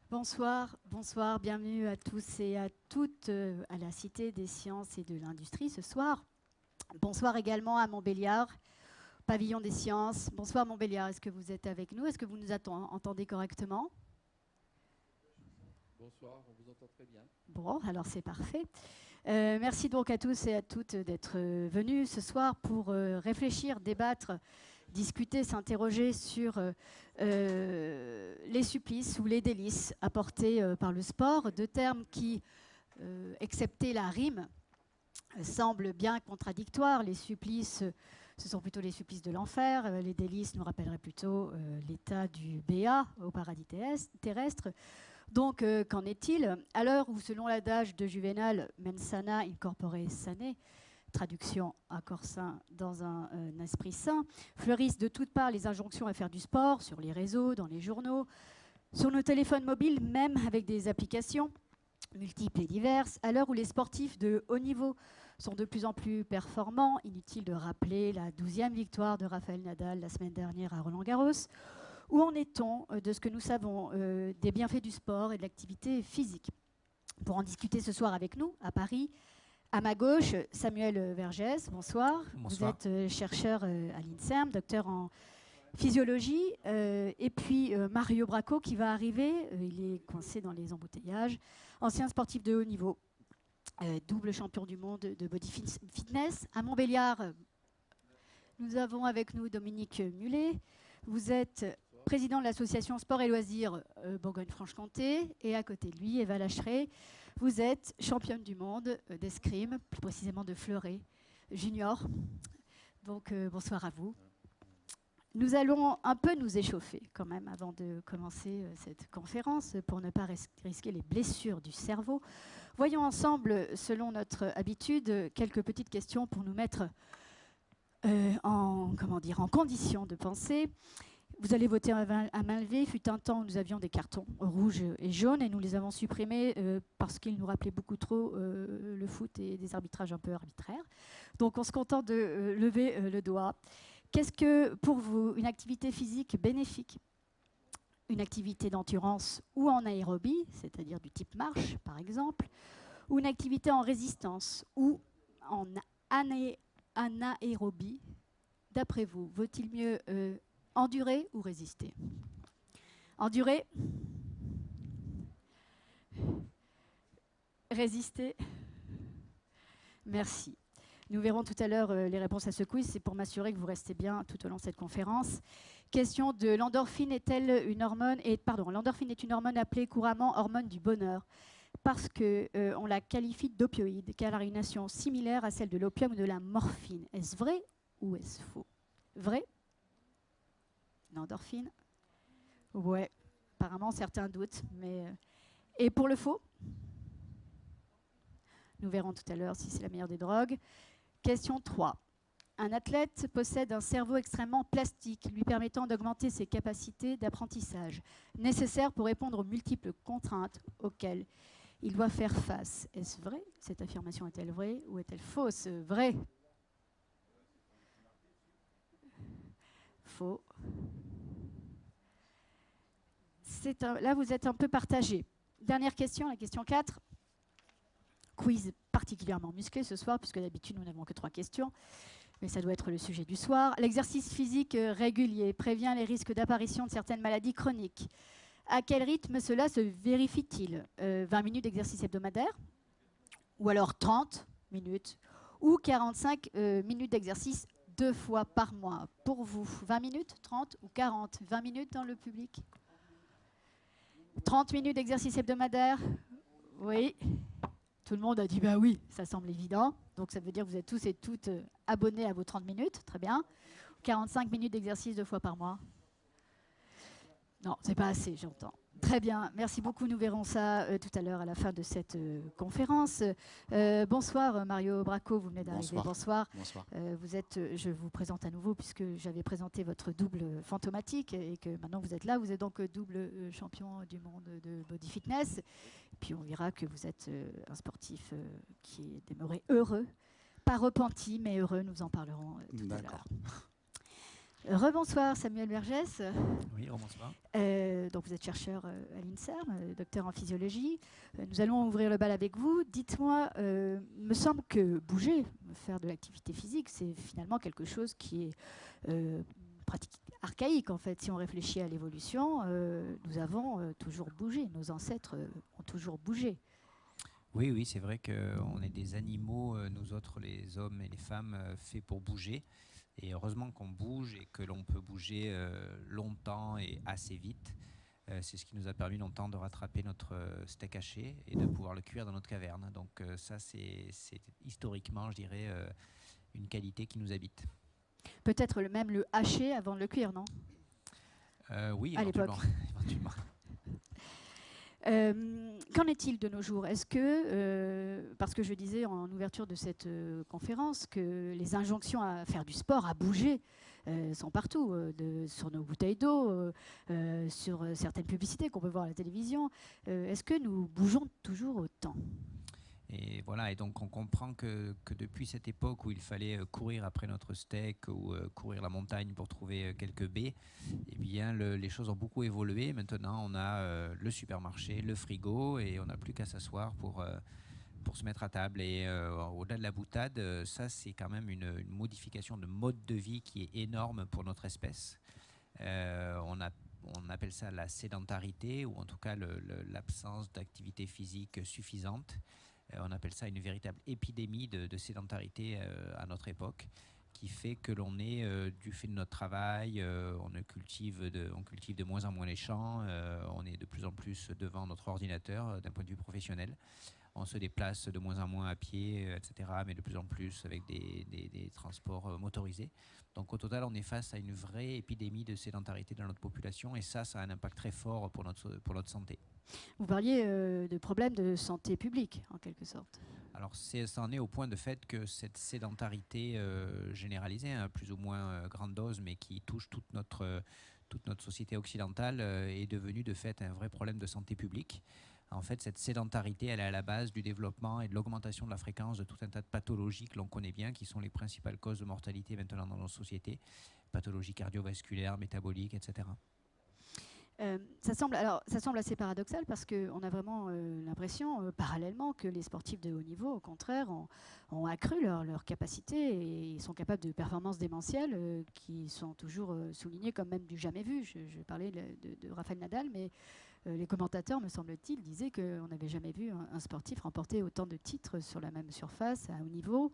Bonsoir, bonsoir, bienvenue à tous et à toutes à la Cité des sciences et de l'industrie ce soir. Bonsoir également à Montbéliard, pavillon des sciences. Bonsoir Montbéliard, est-ce que vous êtes avec nous? Est-ce que vous nous entendez correctement? Bonsoir, on vous entend très bien. Bon, alors c'est parfait. Merci donc à tous et à toutes d'être venus ce soir pour réfléchir, débattre, discuter, s'interroger sur les supplices ou les délices apportés par le sport, deux termes qui, excepté la rime, semblent bien contradictoires. Les supplices, ce sont plutôt les supplices de l'enfer. Les délices nous rappelleraient plutôt l'état du béat au paradis terrestre. Donc, qu'en est-il? À l'heure où, selon l'adage de Juvénal, mens sana in corpore sane, traduction à corps sain dans un esprit sain, fleurissent de toutes parts les injonctions à faire du sport, sur les réseaux, dans les journaux, sur nos téléphones mobiles, même avec des applications multiples et diverses. À l'heure où les sportifs de haut niveau sont de plus en plus performants, inutile de rappeler la 12e victoire de Rafael Nadal la semaine dernière à Roland-Garros. Où en est-on de ce que nous savons des bienfaits du sport et de l'activité physique? Pour en discuter ce soir avec nous, à Paris, à ma gauche, Samuel Vergès, bonsoir. Bonsoir. Vous êtes chercheur à l'INSERM, docteur en physiologie. Et puis Mario Bracco qui va arriver, il est coincé dans les embouteillages. Ancien sportif de haut niveau, double champion du monde de body fitness. À Montbéliard, nous avons avec nous Dominique Mullet. Vous êtes président de l'association Sport et Loisirs Bourgogne-Franche-Comté. Et à côté de lui, Eva Lacheret, vous êtes championne du monde d'escrime, plus précisément de fleuret junior. Donc bonsoir à vous. Nous allons un peu nous échauffer quand même avant de commencer cette conférence pour ne pas risquer les blessures du cerveau. Voyons ensemble, selon notre habitude, quelques petites questions pour nous mettre en condition de penser. Vous allez voter à main levée. Il fut un temps où nous avions des cartons rouges et jaunes et nous les avons supprimés parce qu'ils nous rappelaient beaucoup trop le foot et des arbitrages un peu arbitraires. Donc on se contente de lever le doigt. Qu'est-ce que pour vous une activité physique bénéfique? Une activité d'endurance ou en aérobie, c'est-à-dire du type marche par exemple, ou une activité en résistance ou en anaérobie? D'après vous, vaut-il mieux endurer ou résister? Endurer? Résister? Merci. Nous verrons tout à l'heure les réponses à ce quiz. C'est pour m'assurer que vous restez bien tout au long de cette conférence. Question de l'endorphine est-elle une hormone l'endorphine est une hormone appelée couramment hormone du bonheur parce qu'on la qualifie d'opioïde, car elle a une action similaire à celle de l'opium ou de la morphine. Est-ce vrai ou est-ce faux? Vrai? L'endorphine? Ouais, apparemment certains doutent. Et pour le faux? Nous verrons tout à l'heure si c'est la meilleure des drogues. Question 3. Un athlète possède un cerveau extrêmement plastique, lui permettant d'augmenter ses capacités d'apprentissage, nécessaires pour répondre aux multiples contraintes auxquelles il doit faire face. Est-ce vrai? Cette affirmation est-elle vraie ou est-elle fausse? Vrai? Faux. Là, vous êtes un peu partagé. Dernière question, la question 4. Quiz particulièrement musclé ce soir, puisque d'habitude, nous n'avons que 3 questions. Mais ça doit être le sujet du soir. L'exercice physique régulier prévient les risques d'apparition de certaines maladies chroniques. À quel rythme cela se vérifie-t-il? 20 minutes d'exercice hebdomadaire? Ou alors 30 minutes? Ou 45 minutes d'exercice 2 fois par mois? Pour vous, 20 minutes, 30 ou 40? 20 minutes dans le public? 30 minutes d'exercice hebdomadaire? Oui. Tout le monde a dit bah oui, ça semble évident. Donc ça veut dire que vous êtes tous et toutes abonnés à vos 30 minutes. Très bien. 45 minutes d'exercice 2 fois par mois? Non, c'est pas assez, j'entends. Très bien, merci beaucoup. Nous verrons ça tout à l'heure à la fin de cette conférence. Bonsoir Mario Bracco, vous venez d'arriver. Bonsoir. Bonsoir. Je vous présente à nouveau puisque j'avais présenté votre double fantomatique et que maintenant vous êtes là. Vous êtes donc double champion du monde de body fitness. Et puis on verra que vous êtes un sportif qui est demeuré heureux, pas repenti mais heureux. Nous en parlerons tout à l'heure. Rebonsoir Samuel Vergès. Oui, bonsoir. Donc vous êtes chercheur à l'INSERM, docteur en physiologie. Nous allons ouvrir le bal avec vous. Dites-moi, il me semble que bouger, faire de l'activité physique, c'est finalement quelque chose qui est pratique archaïque en fait. Si on réfléchit à l'évolution, nous avons toujours bougé. Nos ancêtres ont toujours bougé. Oui, oui, c'est vrai qu'on est des animaux, nous autres, les hommes et les femmes, faits pour bouger. Et heureusement qu'on bouge et que l'on peut bouger longtemps et assez vite. C'est ce qui nous a permis longtemps de rattraper notre steak haché et de pouvoir le cuire dans notre caverne. Donc ça, c'est historiquement, je dirais, une qualité qui nous habite. Peut-être même le hacher avant de le cuire, non? Oui, À l'époque. éventuellement. éventuellement. Qu'en est-il de nos jours? Est-ce que, parce que je disais en ouverture de cette conférence, que les injonctions à faire du sport, à bouger, sont partout, sur nos bouteilles d'eau, sur certaines publicités qu'on peut voir à la télévision. Est-ce que nous bougeons toujours autant? Et voilà, et donc on comprend que depuis cette époque où il fallait courir après notre steak ou courir la montagne pour trouver quelques baies, eh bien les choses ont beaucoup évolué. Maintenant, on a le supermarché, le frigo, et on n'a plus qu'à s'asseoir pour se mettre à table. Et au-delà de la boutade, ça c'est quand même une modification de mode de vie qui est énorme pour notre espèce. On appelle ça la sédentarité, ou en tout cas l'absence d'activité physique suffisante. On appelle ça une véritable épidémie de sédentarité à notre époque, qui fait que l'on est, du fait de notre travail, on cultive de moins en moins les champs, on est de plus en plus devant notre ordinateur d'un point de vue professionnel. On se déplace de moins en moins à pied, etc., mais de plus en plus avec des transports motorisés. Donc au total, on est face à une vraie épidémie de sédentarité dans notre population, et ça a un impact très fort pour notre santé. Vous parliez de problèmes de santé publique, en quelque sorte. Alors ça en est au point de fait que cette sédentarité généralisée, hein, plus ou moins grande dose, mais qui touche toute notre société occidentale, est devenue de fait un vrai problème de santé publique. En fait, cette sédentarité, elle est à la base du développement et de l'augmentation de la fréquence de tout un tas de pathologies que l'on connaît bien, qui sont les principales causes de mortalité maintenant dans nos sociétés, pathologies cardiovasculaires, métaboliques, etc. Ça semble assez paradoxal parce qu'on a vraiment l'impression, parallèlement, que les sportifs de haut niveau, au contraire, ont accru leur capacité et sont capables de performances démentielles qui sont toujours soulignées comme même du jamais vu. Je parlais de Rafael Nadal, mais les commentateurs, me semble-t-il, disaient qu'on n'avait jamais vu un sportif remporter autant de titres sur la même surface, à haut niveau.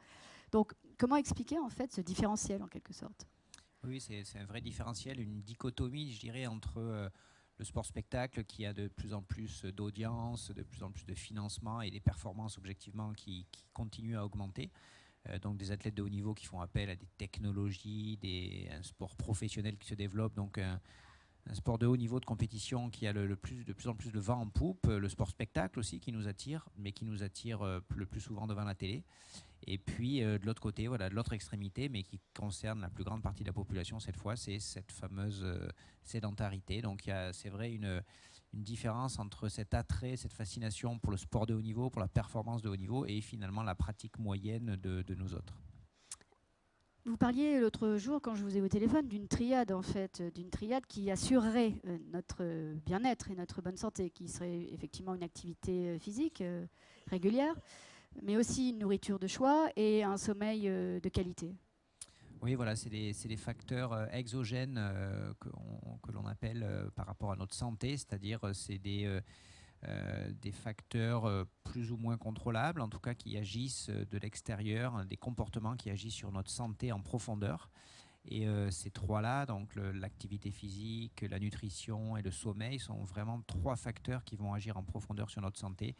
Donc, comment expliquer en fait ce différentiel, en quelque sorte? Oui, c'est un vrai différentiel, une dichotomie, je dirais, entre le sport-spectacle qui a de plus en plus d'audience, de plus en plus de financement et des performances objectivement qui continuent à augmenter. Donc des athlètes de haut niveau qui font appel à des technologies, un sport professionnel qui se développe, donc un sport de haut niveau de compétition qui a de plus en plus de vent en poupe, le sport spectacle aussi qui nous attire, mais qui nous attire le plus souvent devant la télé. Et puis de l'autre côté, voilà, de l'autre extrémité, mais qui concerne la plus grande partie de la population cette fois, c'est cette fameuse sédentarité. Donc c'est vrai une différence entre cet attrait, cette fascination pour le sport de haut niveau, pour la performance de haut niveau, et finalement la pratique moyenne de nous autres. Vous parliez l'autre jour, quand je vous ai au téléphone, d'une triade, en fait, d'une triade qui assurerait notre bien-être et notre bonne santé, qui serait effectivement une activité physique régulière, mais aussi une nourriture de choix et un sommeil de qualité. Oui, voilà, c'est des facteurs exogènes que l'on appelle par rapport à notre santé, c'est-à-dire c'est des facteurs plus ou moins contrôlables, en tout cas qui agissent de l'extérieur, des comportements qui agissent sur notre santé en profondeur. Et ces trois-là, donc l'activité physique, la nutrition et le sommeil, sont vraiment trois facteurs qui vont agir en profondeur sur notre santé.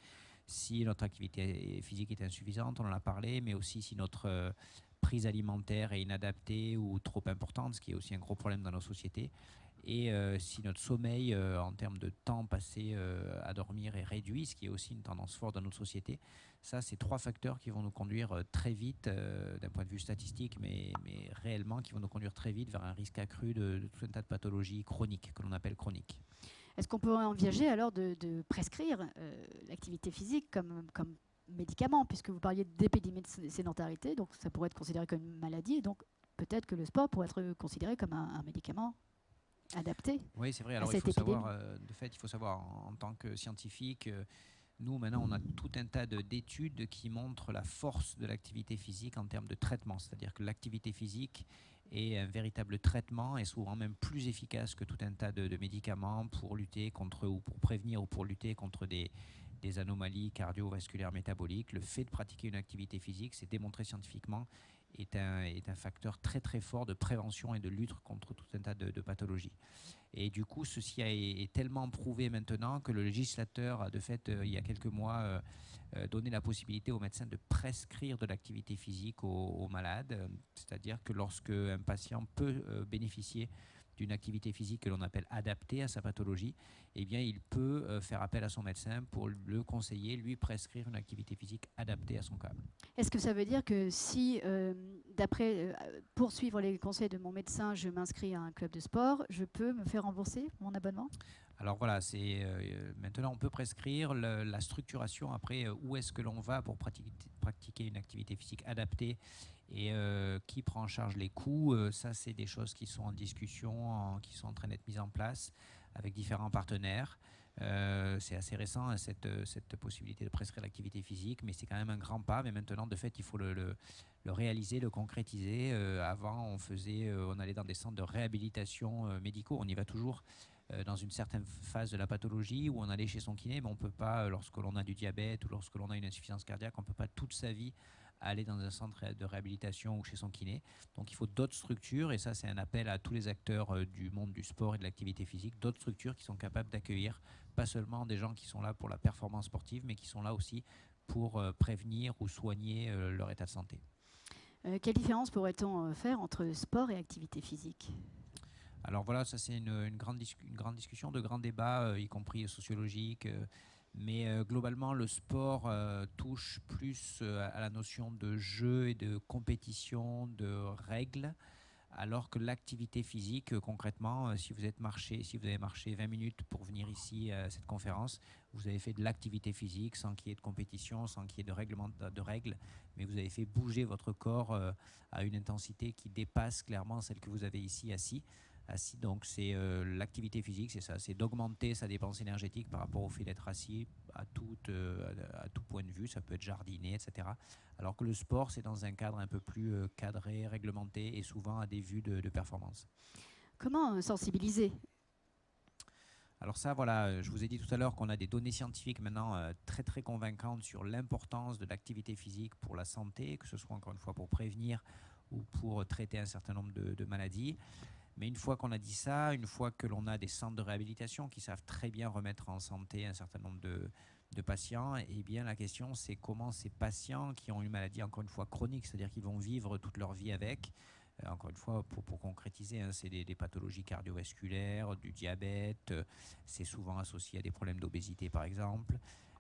Si notre activité physique est insuffisante, on en a parlé, mais aussi si notre prise alimentaire est inadaptée ou trop importante, ce qui est aussi un gros problème dans nos sociétés. Et si notre sommeil, en termes de temps passé à dormir, est réduit, ce qui est aussi une tendance forte dans notre société, ça, c'est trois facteurs qui vont nous conduire très vite, d'un point de vue statistique, mais réellement, qui vont nous conduire très vite vers un risque accru de tout un tas de pathologies chroniques, que l'on appelle chroniques. Est-ce qu'on peut envisager alors de prescrire l'activité physique comme médicament, puisque vous parliez d'épidémie de sédentarité, donc ça pourrait être considéré comme une maladie, et donc peut-être que le sport pourrait être considéré comme un médicament adapté Oui, c'est vrai. à Alors, il cette faut épidémie. savoir, de fait, il faut savoir en tant que scientifique, nous, maintenant, on a tout un tas d'études qui montrent la force de l'activité physique en termes de traitement. C'est-à-dire que l'activité physique est un véritable traitement et souvent même plus efficace que tout un tas de médicaments pour lutter contre ou pour prévenir ou pour lutter contre des anomalies cardiovasculaires métaboliques. Le fait de pratiquer une activité physique, c'est démontré scientifiquement, est un facteur très très fort de prévention et de lutte contre tout un tas de pathologies. Et du coup, ceci est tellement prouvé maintenant que le législateur a de fait, il y a quelques mois, donné la possibilité aux médecins de prescrire de l'activité physique aux malades. C'est-à-dire que lorsque un patient peut bénéficier d'une activité physique que l'on appelle adaptée à sa pathologie, eh bien, il peut faire appel à son médecin pour le conseiller, lui prescrire une activité physique adaptée à son cas. Est-ce que ça veut dire que si, d'après poursuivre les conseils de mon médecin, je m'inscris à un club de sport, je peux me faire rembourser mon abonnement? Alors voilà, maintenant on peut prescrire la structuration après où est-ce que l'on va pour pratiquer une activité physique adaptée et qui prend en charge les coûts. Ça, c'est des choses qui sont en discussion, qui sont en train d'être mises en place avec différents partenaires. C'est assez récent hein, cette possibilité de prescrire l'activité physique, mais c'est quand même un grand pas. Mais maintenant, de fait, il faut le réaliser, le concrétiser. Avant, on allait dans des centres de réhabilitation médicaux. On y va toujours dans une certaine phase de la pathologie où on allait chez son kiné, mais on ne peut pas, lorsque l'on a du diabète ou lorsque l'on a une insuffisance cardiaque, on ne peut pas toute sa vie aller dans un centre de réhabilitation ou chez son kiné. Donc il faut d'autres structures, et ça c'est un appel à tous les acteurs du monde du sport et de l'activité physique, d'autres structures qui sont capables d'accueillir pas seulement des gens qui sont là pour la performance sportive, mais qui sont là aussi pour prévenir ou soigner leur état de santé. Quelle différence pourrait-on faire entre sport et activité physique? Alors voilà, ça c'est une grande discussion, de grands débats, y compris sociologiques. Mais globalement, le sport touche plus à la notion de jeu et de compétition, de règles, alors que l'activité physique, concrètement, si vous avez marché 20 minutes pour venir ici à cette conférence, vous avez fait de l'activité physique sans qu'il y ait de compétition, sans qu'il y ait de règles, mais vous avez fait bouger votre corps à une intensité qui dépasse clairement celle que vous avez ici assis. Donc c'est l'activité physique, c'est ça, c'est d'augmenter sa dépense énergétique par rapport au fait d'être assis à tout point de vue, ça peut être jardiner, etc. Alors que le sport, c'est dans un cadre un peu plus cadré, réglementé et souvent à des vues de performance. Comment sensibiliser? Alors ça, voilà, je vous ai dit tout à l'heure qu'on a des données scientifiques maintenant très très convaincantes sur l'importance de l'activité physique pour la santé, que ce soit encore une fois pour prévenir ou pour traiter un certain nombre de maladies. Mais une fois qu'on a dit ça, une fois que l'on a des centres de réhabilitation qui savent très bien remettre en santé un certain nombre de patients, eh bien la question c'est comment ces patients qui ont une maladie encore une fois chronique, c'est-à-dire qu'ils vont vivre toute leur vie avec, encore une fois pour concrétiser, hein, c'est des pathologies cardiovasculaires, du diabète, c'est souvent associé à des problèmes d'obésité par exemple.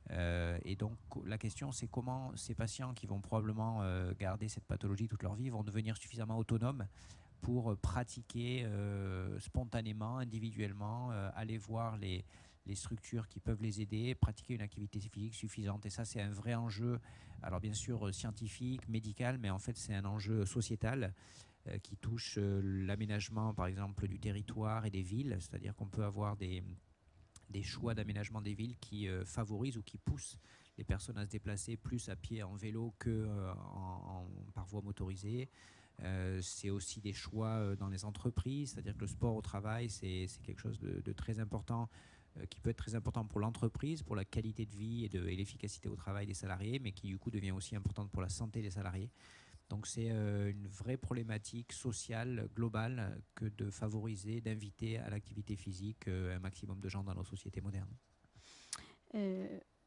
Et donc la question c'est comment ces patients qui vont probablement garder cette pathologie toute leur vie vont devenir suffisamment autonomes pour pratiquer spontanément, individuellement, aller voir les structures qui peuvent les aider, pratiquer une activité physique suffisante. Et ça, c'est un vrai enjeu, alors bien sûr scientifique, médical, mais en fait, c'est un enjeu sociétal qui touche l'aménagement, par exemple, du territoire et des villes. C'est-à-dire qu'on peut avoir des choix d'aménagement des villes qui favorisent ou qui poussent les personnes à se déplacer plus à pied, en vélo que par voie motorisée. C'est aussi des choix dans les entreprises, c'est-à-dire que le sport au travail, c'est quelque chose de très important, qui peut être très important pour l'entreprise, pour la qualité de vie et l'efficacité au travail des salariés, mais qui du coup devient aussi importante pour la santé des salariés. Donc c'est une vraie problématique sociale globale que de favoriser, d'inviter à l'activité physique un maximum de gens dans nos sociétés modernes.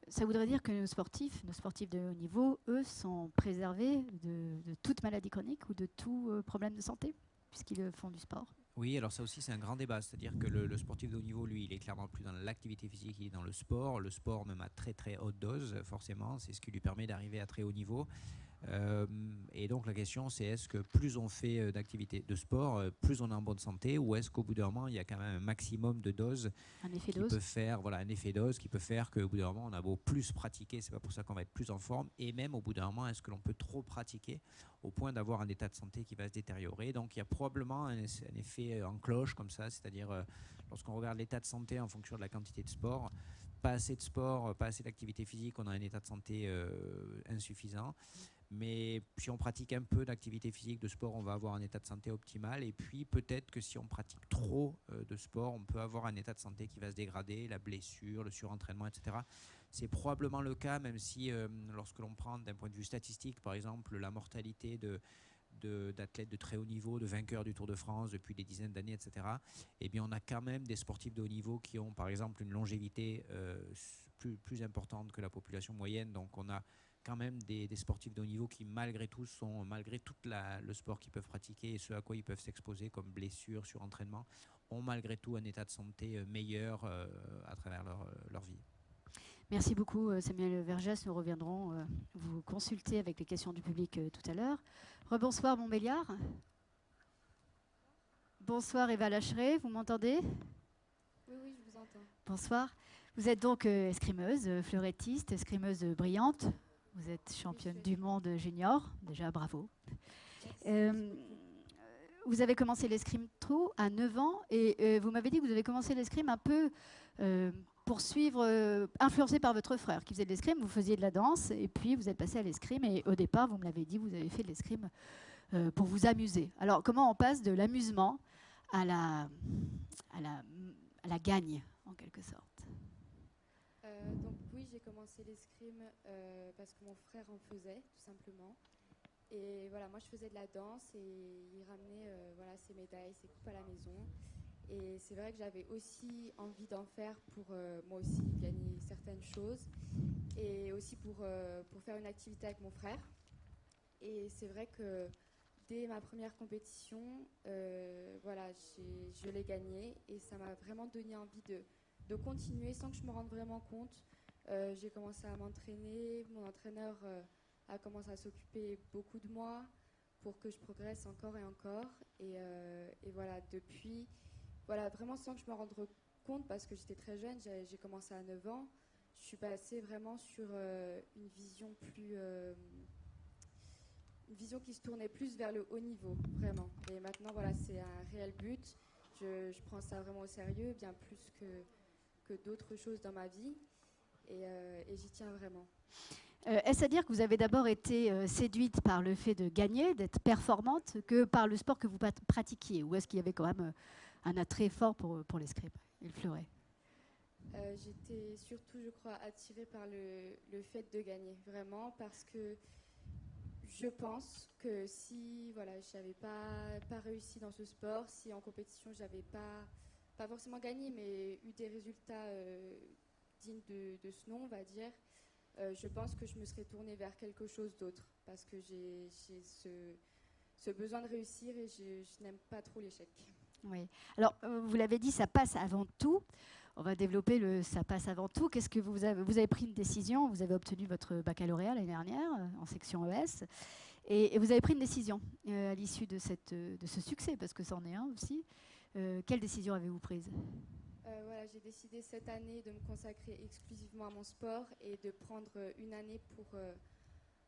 Ça voudrait dire que nos sportifs de haut niveau, eux, sont préservés de toute maladie chronique ou de tout problème de santé, puisqu'ils font du sport. Oui, alors ça aussi c'est un grand débat, c'est-à-dire que le sportif de haut niveau, lui, il est clairement plus dans l'activité physique, il est dans le sport même à très très haute dose, forcément, c'est ce qui lui permet d'arriver à très haut niveau. Et donc la question c'est est-ce que plus on fait d'activités de sport, plus on est en bonne santé, ou est-ce qu'au bout d'un moment il y a quand même un maximum de dose Un effet qui dose. peut faire, voilà, un effet dose qui peut faire qu'au bout d'un moment on a beau plus pratiquer, c'est pas pour ça qu'on va être plus en forme, et même au bout d'un moment est-ce que l'on peut trop pratiquer au point d'avoir un état de santé qui va se détériorer. Donc il y a probablement un effet en cloche comme ça, c'est-à-dire lorsqu'on regarde l'état de santé en fonction de la quantité de sport, pas assez de sport, pas assez d'activité physique, on a un état de santé insuffisant. Mais si on pratique un peu d'activité physique, de sport, on va avoir un état de santé optimal. Et puis peut-être que si on pratique trop de sport, on peut avoir un état de santé qui va se dégrader, la blessure, le surentraînement, etc. C'est probablement le cas, même si lorsque l'on prend d'un point de vue statistique, par exemple, la mortalité d'athlètes de très haut niveau, de vainqueurs du Tour de France depuis des dizaines d'années, etc., eh bien, on a quand même des sportifs de haut niveau qui ont, par exemple, une longévité plus importante que la population moyenne. Donc, on a quand même des sportifs de haut niveau qui, malgré tout, malgré tout le sport qu'ils peuvent pratiquer et ce à quoi ils peuvent s'exposer comme blessures, surentraînement, ont malgré tout un état de santé meilleur à travers leur vie. Merci beaucoup Samuel Vergès. Nous reviendrons vous consulter avec les questions du public tout à l'heure. Rebonsoir Montbéliard. Bonsoir Eva Lacheret, vous m'entendez? Oui, je vous entends. Bonsoir. Vous êtes donc escrimeuse, fleurettiste, escrimeuse brillante. Vous êtes championne du monde junior. Déjà, bravo. Vous avez commencé l'escrime tôt, à 9 ans, et vous m'avez dit que vous avez commencé l'escrime un peu pour suivre, influencé par votre frère qui faisait de l'escrime. Vous faisiez de la danse, et puis vous êtes passé à l'escrime, et au départ, vous me l'avez dit, vous avez fait de l'escrime pour vous amuser. Alors, comment on passe de l'amusement à la gagne, en quelque sorte? Donc oui, j'ai commencé l'escrime parce que mon frère en faisait, tout simplement. Et voilà, moi je faisais de la danse et il ramenait ses médailles, ses coupes à la maison. Et c'est vrai que j'avais aussi envie d'en faire pour moi aussi gagner certaines choses et aussi pour faire une activité avec mon frère. Et c'est vrai que dès ma première compétition, je l'ai gagnée et ça m'a vraiment donné envie de continuer sans que je me rende vraiment compte. J'ai commencé à m'entraîner, mon entraîneur a commencé à s'occuper beaucoup de moi pour que je progresse encore et encore. Et voilà, depuis, vraiment sans que je me rende compte, parce que j'étais très jeune, j'ai commencé à 9 ans, je suis passée vraiment sur une vision une vision qui se tournait plus vers le haut niveau, vraiment. Et maintenant, c'est un réel but. Je prends ça vraiment au sérieux, bien plus que d'autres choses dans ma vie. Et j'y tiens vraiment. Est-ce à dire que vous avez d'abord été séduite par le fait de gagner, d'être performante, que par le sport que vous pratiquiez? Ou est-ce qu'il y avait quand même un attrait fort pour l'escrime et le fleuret? J'étais surtout, je crois, attirée par le fait de gagner, vraiment, parce que je pense que si je n'avais pas réussi dans ce sport, si en compétition j'avais pas forcément gagné, mais eu des résultats dignes de ce nom, on va dire, je pense que je me serais tournée vers quelque chose d'autre, parce que j'ai ce besoin de réussir et je n'aime pas trop l'échec. Oui. Alors, vous l'avez dit, ça passe avant tout. On va développer le ça passe avant tout. Qu'est-ce que vous avez pris une décision, vous avez obtenu votre baccalauréat l'année dernière en section ES, et vous avez pris une décision à l'issue de ce succès, parce que c'en est un aussi. Quelle décision avez-vous prise? J'ai décidé cette année de me consacrer exclusivement à mon sport et de prendre une année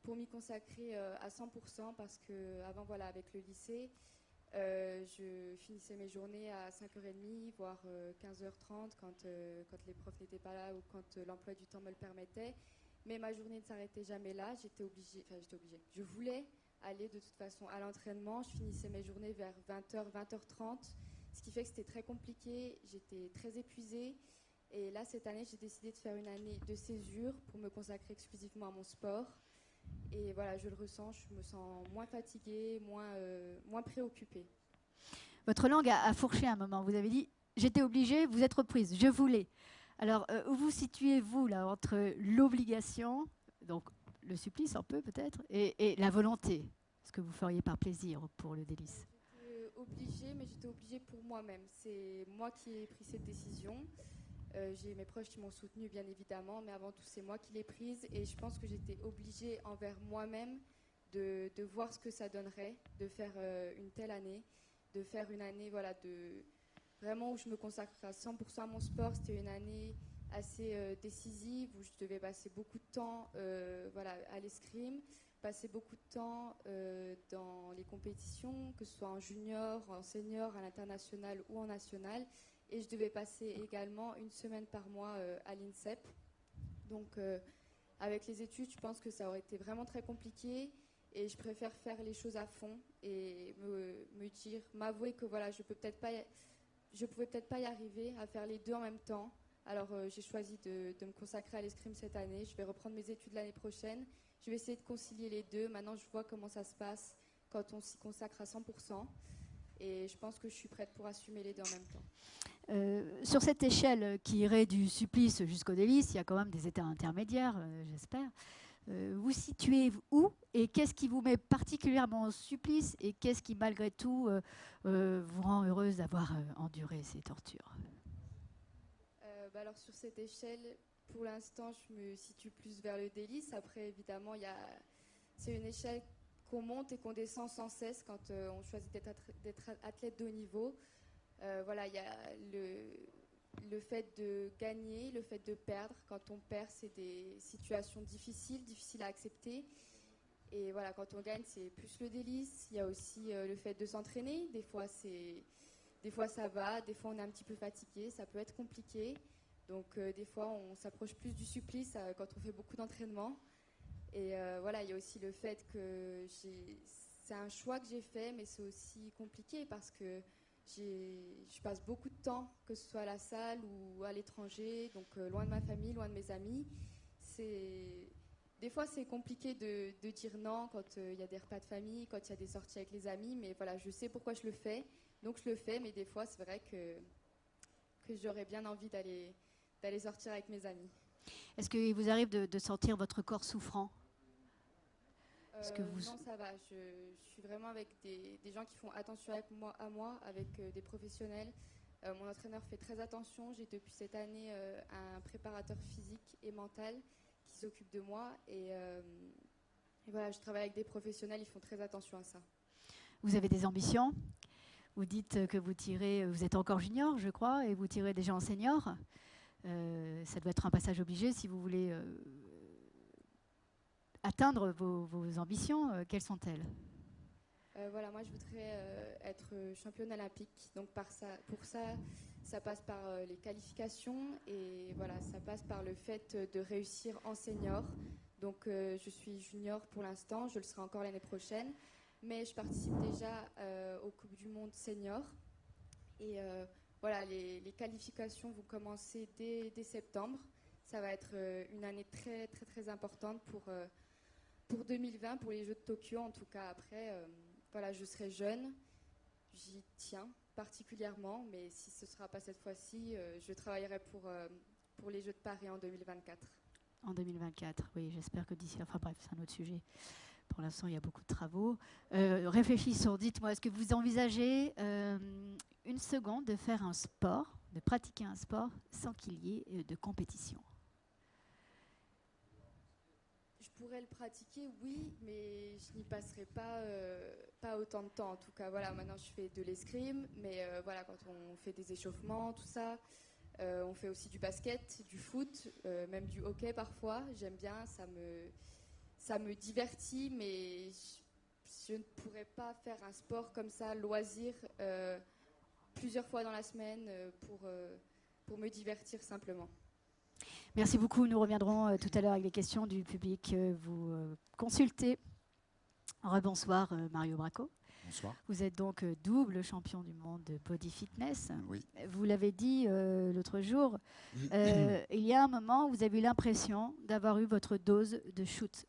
pour m'y consacrer à 100%, parce qu'avant, avec le lycée, je finissais mes journées à 5h30, voire 15h30 quand les profs n'étaient pas là ou quand l'emploi du temps me le permettait. Mais ma journée ne s'arrêtait jamais là. J'étais obligée. Je voulais aller de toute façon à l'entraînement. Je finissais mes journées vers 20h, 20h30, ce qui fait que c'était très compliqué. J'étais très épuisée. Et là, cette année, j'ai décidé de faire une année de césure pour me consacrer exclusivement à mon sport. Et je le ressens, je me sens moins fatiguée, moins préoccupée. Votre langue a fourché à un moment. Vous avez dit « j'étais obligée », vous êtes reprise, « je voulais ». Alors, où vous situez-vous là entre l'obligation, donc le supplice un peu peut-être, et la volonté, ce que vous feriez par plaisir pour le délice? J'étais obligée, mais j'étais obligée pour moi-même. C'est moi qui ai pris cette décision. J'ai mes proches qui m'ont soutenue, bien évidemment, mais avant tout, c'est moi qui l'ai prise. Et je pense que j'étais obligée envers moi-même de voir ce que ça donnerait, de faire une telle année, de faire une année voilà, vraiment où je me consacre à 100% à mon sport. C'était une année assez décisive où je devais passer beaucoup de temps voilà, à l'escrime, passer beaucoup de temps dans les compétitions, que ce soit en junior, en senior, à l'international ou en national. Et je devais passer également une semaine par mois à l'INSEP. Donc avec les études, je pense que ça aurait été vraiment très compliqué. Et je préfère faire les choses à fond et m'avouer que voilà, je pouvais peut-être pas y arriver à faire les deux en même temps. Alors j'ai choisi de me consacrer à l'escrime cette année. Je vais reprendre mes études l'année prochaine. Je vais essayer de concilier les deux. Maintenant, je vois comment ça se passe quand on s'y consacre à 100%. Et je pense que je suis prête pour assumer les deux en même temps. Sur cette échelle qui irait du supplice jusqu'au délice, il y a quand même des états intermédiaires, j'espère. Vous situez où et qu'est-ce qui vous met particulièrement au supplice et qu'est-ce qui, malgré tout, vous rend heureuse d'avoir enduré ces tortures? Alors sur cette échelle, pour l'instant, je me situe plus vers le délice. Après, évidemment, c'est une échelle qu'on monte et qu'on descend sans cesse quand on choisit d'être athlète de haut niveau. Voilà, il y a le fait de gagner, le fait de perdre. Quand on perd, c'est des situations difficiles à accepter. Et voilà, quand on gagne, c'est plus le délice. Il y a aussi le fait de s'entraîner. Des fois, ça va. Des fois, on est un petit peu fatigué. Ça peut être compliqué. Donc, des fois, on s'approche plus du supplice quand on fait beaucoup d'entraînement. Et voilà, il y a aussi le fait que c'est un choix que j'ai fait, mais c'est aussi compliqué parce que je passe beaucoup de temps, que ce soit à la salle ou à l'étranger, donc loin de ma famille, loin de mes amis. Des fois, c'est compliqué de dire non quand il y a des repas de famille, quand il y a des sorties avec les amis, mais voilà, je sais pourquoi je le fais, donc je le fais, mais des fois, c'est vrai que j'aurais bien envie d'aller sortir avec mes amis. Est-ce qu'il vous arrive de sentir votre corps souffrant? Non, ça va. Je suis vraiment avec des gens qui font attention à moi, avec des professionnels. Mon entraîneur fait très attention. J'ai depuis cette année un préparateur physique et mental qui s'occupe de moi. Et voilà, je travaille avec des professionnels, ils font très attention à ça. Vous avez des ambitions? Vous dites que vous êtes encore junior, je crois, et vous tirez déjà en senior. Ça doit être un passage obligé si vous voulez atteindre vos ambitions. Quelles sont-elles? Voilà, moi je voudrais être championne olympique. Donc pour ça, ça passe par les qualifications et voilà, ça passe par le fait de réussir en senior. Donc je suis junior pour l'instant, je le serai encore l'année prochaine, mais je participe déjà aux Coupes du Monde senior. Et voilà, les qualifications vont commencer dès septembre. Ça va être une année très très très importante pour 2020, pour les Jeux de Tokyo en tout cas. Après, voilà, je serai jeune, j'y tiens particulièrement, mais si ce ne sera pas cette fois-ci, je travaillerai pour les Jeux de Paris en 2024. En 2024, oui, j'espère que d'ici... Enfin bref, c'est un autre sujet. Pour l'instant, il y a beaucoup de travaux. Réfléchissons, dites-moi, est-ce que vous envisagez une seconde de faire un sport, de pratiquer un sport sans qu'il y ait de compétition? Je pourrais le pratiquer, oui, mais je n'y passerai pas autant de temps. En tout cas, voilà, maintenant je fais de l'escrime, mais voilà, quand on fait des échauffements, tout ça, on fait aussi du basket, du foot, même du hockey parfois. J'aime bien, ça me divertit, mais je ne pourrais pas faire un sport comme ça, loisir, plusieurs fois dans la semaine pour me divertir simplement. Merci beaucoup. Nous reviendrons tout à l'heure avec les questions du public. Vous consultez. Rebonsoir Mario Bracco. Bonsoir. Vous êtes donc double champion du monde de body fitness. Oui. Vous l'avez dit l'autre jour, il y a un moment où vous avez eu l'impression d'avoir eu votre dose de shoot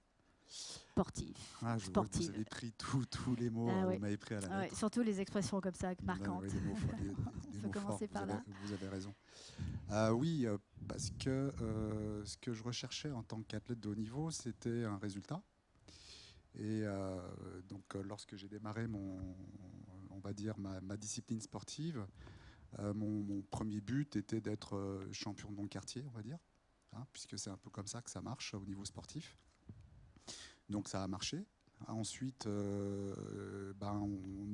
sportif. Je vois que vous avez pris tous les mots, oui. vous m'avez pris à la lettre. Surtout les expressions comme ça, marquantes. Oui, des mots forts, par là. vous avez raison. Oui, parce que ce que je recherchais en tant qu'athlète de haut niveau, c'était un résultat. Et donc, lorsque j'ai démarré on va dire ma discipline sportive, mon premier but était d'être champion de mon quartier, on va dire, puisque c'est un peu comme ça que ça marche au niveau sportif. Donc ça a marché. Ensuite, on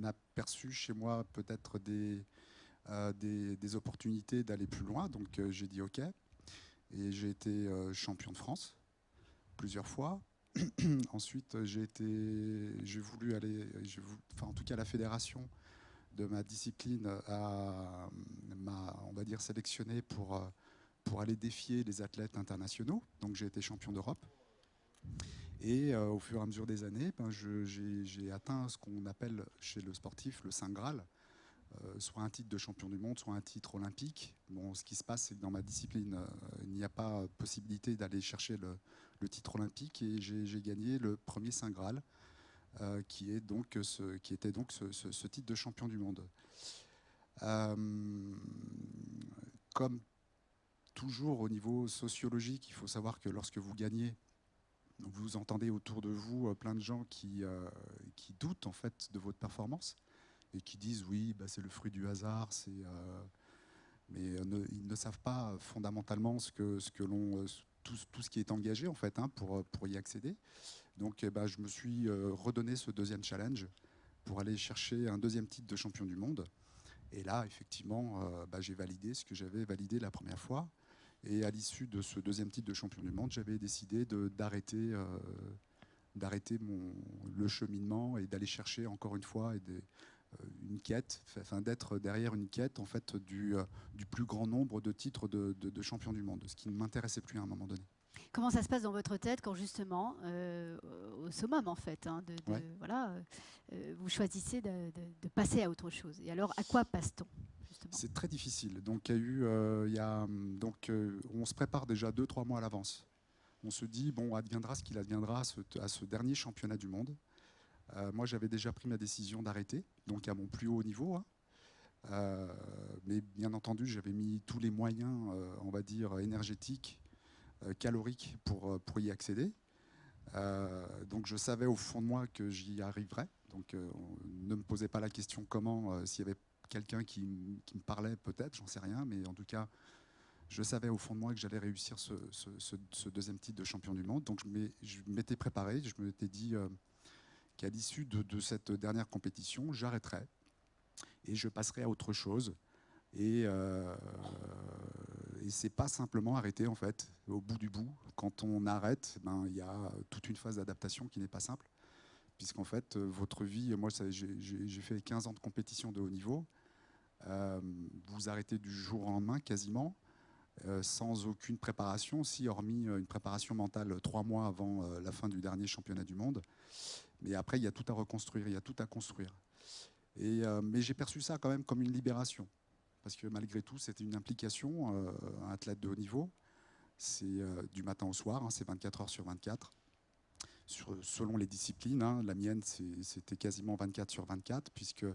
a perçu chez moi peut-être des opportunités d'aller plus loin. Donc j'ai dit OK. Et j'ai été champion de France plusieurs fois. Ensuite, j'ai voulu aller, en tout cas la fédération de ma discipline m'a, on va dire, sélectionné pour aller défier les athlètes internationaux. Donc j'ai été champion d'Europe. Et au fur et à mesure des années, j'ai atteint ce qu'on appelle chez le sportif le Saint Graal, soit un titre de champion du monde, soit un titre olympique. Bon, ce qui se passe, c'est que dans ma discipline, il n'y a pas possibilité d'aller chercher le titre olympique, et j'ai gagné le premier Saint Graal, qui était donc ce titre de champion du monde. Comme toujours au niveau sociologique, il faut savoir que lorsque vous gagnez, vous entendez autour de vous plein de gens qui doutent en fait de votre performance et qui disent oui, c'est le fruit du hasard, mais ils ne savent pas fondamentalement tout ce qui est engagé en fait pour y accéder. Donc je me suis redonné ce deuxième challenge pour aller chercher un deuxième titre de champion du monde. Et là, effectivement, j'ai validé ce que j'avais validé la première fois. Et à l'issue de ce deuxième titre de champion du monde, j'avais décidé d'arrêter le cheminement et d'aller chercher encore une fois une quête, d'être derrière une quête en fait du plus grand nombre de titres de champion du monde, ce qui ne m'intéressait plus à un moment donné. Comment ça se passe dans votre tête quand justement, au summum en fait, vous choisissez de passer à autre chose? Et alors, à quoi passe-t-on? C'est très difficile. Donc, on se prépare déjà 2-3 mois à l'avance. On se dit, bon, adviendra ce qu'il adviendra à ce dernier championnat du monde. Moi, j'avais déjà pris ma décision d'arrêter, donc à mon plus haut niveau. Mais bien entendu, j'avais mis tous les moyens, on va dire, énergétiques, caloriques pour y accéder. Donc, je savais au fond de moi que j'y arriverais. Donc, on ne me posait pas la question comment, s'il y avait quelqu'un qui me parlait peut-être, j'en sais rien, mais en tout cas, je savais au fond de moi que j'allais réussir ce deuxième titre de champion du monde. Donc je m'étais préparé, je m'étais dit qu'à l'issue de cette dernière compétition, j'arrêterais et je passerais à autre chose. Et c'est pas simplement arrêter en fait, au bout du bout. Quand on arrête, il y a toute une phase d'adaptation qui n'est pas simple. Puisqu'en fait, votre vie, moi j'ai fait 15 ans de compétition de haut niveau, vous arrêtez du jour au lendemain quasiment, sans aucune préparation, hormis une préparation mentale 3 mois avant la fin du dernier championnat du monde. Mais après, il y a tout à reconstruire, il y a tout à construire. Mais j'ai perçu ça quand même comme une libération, parce que malgré tout, c'était une implication, un athlète de haut niveau, c'est du matin au soir, c'est 24 heures sur 24. Selon les disciplines, la mienne c'était quasiment 24 sur 24, puisque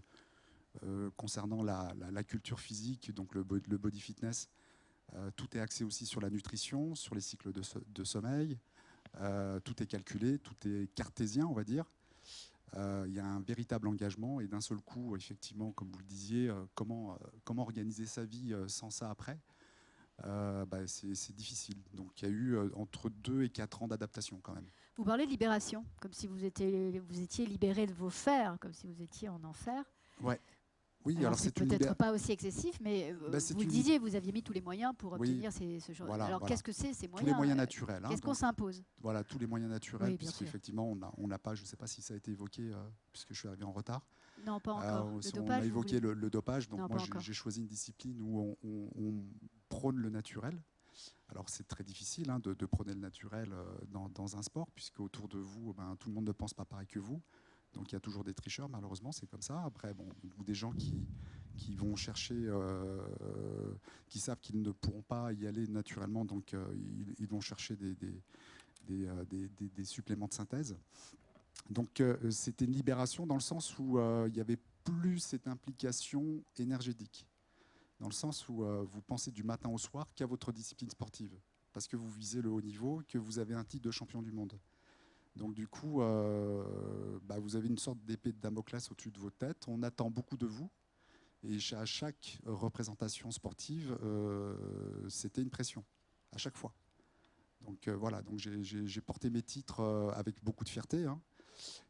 concernant la culture physique, donc le body fitness, tout est axé aussi sur la nutrition, sur les cycles de sommeil, tout est calculé, tout est cartésien on va dire. Il y a un véritable engagement et d'un seul coup, effectivement, comme vous le disiez, comment organiser sa vie sans ça après, c'est difficile. Donc il y a eu entre 2 et 4 ans d'adaptation quand même. Vous parlez de libération, comme si vous étiez libéré de vos fers, comme si vous étiez en enfer. Ouais. Oui, alors c'est peut-être pas aussi excessif, mais vous le disiez, vous aviez mis tous les moyens pour obtenir ce genre. Voilà, alors qu'est-ce que c'est ces moyens? Tous les moyens naturels. Qu'est-ce qu'on s'impose? Voilà, tous les moyens naturels, oui, puisqu'effectivement, on n'a pas, je ne sais pas si ça a été évoqué, puisque je suis arrivé en retard. Non, pas encore. On a évoqué le dopage, donc moi j'ai choisi une discipline où on prône le naturel. Alors c'est très difficile de prôner le naturel dans un sport, puisque autour de vous, tout le monde ne pense pas pareil que vous. Donc il y a toujours des tricheurs, malheureusement, c'est comme ça. Après, ou des gens qui vont chercher, qui savent qu'ils ne pourront pas y aller naturellement, donc ils vont chercher des suppléments de synthèse. Donc c'était une libération dans le sens où il n'y avait plus cette implication énergétique, dans le sens où vous pensez du matin au soir qu'à votre discipline sportive, parce que vous visez le haut niveau, que vous avez un titre de champion du monde. Donc du coup, vous avez une sorte d'épée de Damoclès au-dessus de votre tête. On attend beaucoup de vous. Et à chaque représentation sportive, c'était une pression, à chaque fois. Donc voilà, donc j'ai porté mes titres avec beaucoup de fierté.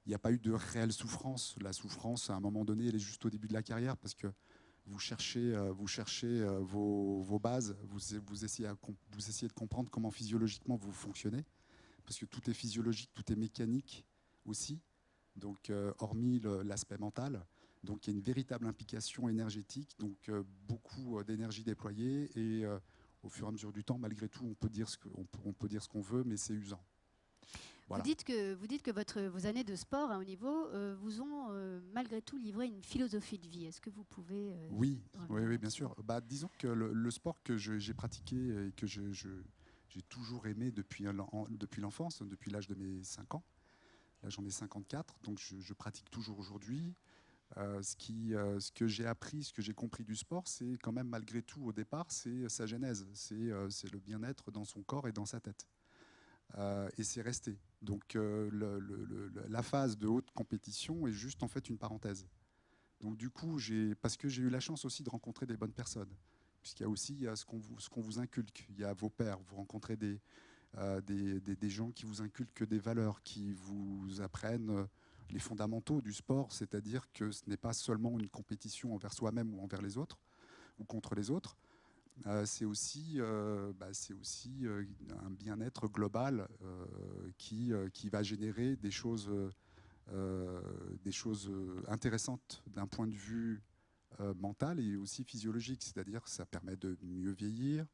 Il n'y a pas eu de réelle souffrance. La souffrance, à un moment donné, elle est juste au début de la carrière parce que vous cherchez vos bases, vous essayez de comprendre comment physiologiquement vous fonctionnez, parce que tout est physiologique, tout est mécanique aussi, donc hormis l'aspect mental. Donc il y a une véritable implication énergétique, donc beaucoup d'énergie déployée, et au fur et à mesure du temps, malgré tout, on peut dire ce qu'on veut, mais c'est usant. Voilà. Vous dites que vos années de sport à haut niveau vous ont malgré tout livré une philosophie de vie. Est-ce que vous pouvez Oui, bien sûr. Bah, disons que le sport que j'ai pratiqué et que j'ai toujours aimé depuis l'enfance, depuis l'âge de mes 5 ans. Là, j'en ai 54, donc je pratique toujours aujourd'hui. Ce que j'ai appris, ce que j'ai compris du sport, c'est quand même malgré tout au départ, c'est sa genèse, c'est le bien-être dans son corps et dans sa tête. Et c'est resté. Donc la phase de haute compétition est juste en fait une parenthèse. Donc du coup, parce que j'ai eu la chance aussi de rencontrer des bonnes personnes, puisqu'il y a aussi ce qu'on vous inculque. Il y a vos pairs, vous rencontrez des gens qui vous inculquent des valeurs, qui vous apprennent les fondamentaux du sport, c'est-à-dire que ce n'est pas seulement une compétition envers soi-même ou envers les autres, ou contre les autres, c'est aussi un bien-être global qui va générer des choses intéressantes d'un point de vue mental et aussi physiologique, c'est-à-dire que ça permet de mieux vieillir,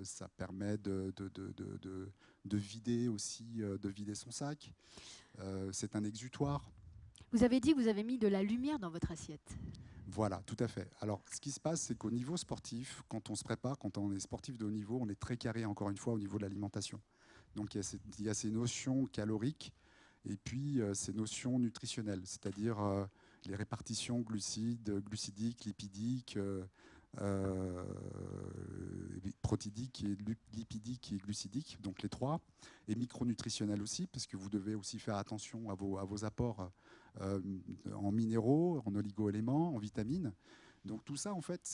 ça permet de vider aussi, de vider son sac. C'est un exutoire. Vous avez dit que vous avez mis de la lumière dans votre assiette. Voilà, tout à fait. Alors, ce qui se passe, c'est qu'au niveau sportif, quand on se prépare, quand on est sportif de haut niveau, on est très carré, encore une fois, au niveau de l'alimentation. Donc, il y a ces notions caloriques et puis ces notions nutritionnelles, c'est-à-dire les répartitions glucidiques, lipidiques, protidiques, et lipidiques et glucidiques, donc les trois, et micronutritionnels aussi, parce que vous devez aussi faire attention à vos apports en minéraux, en oligo-éléments, en vitamines. Donc tout ça, en fait,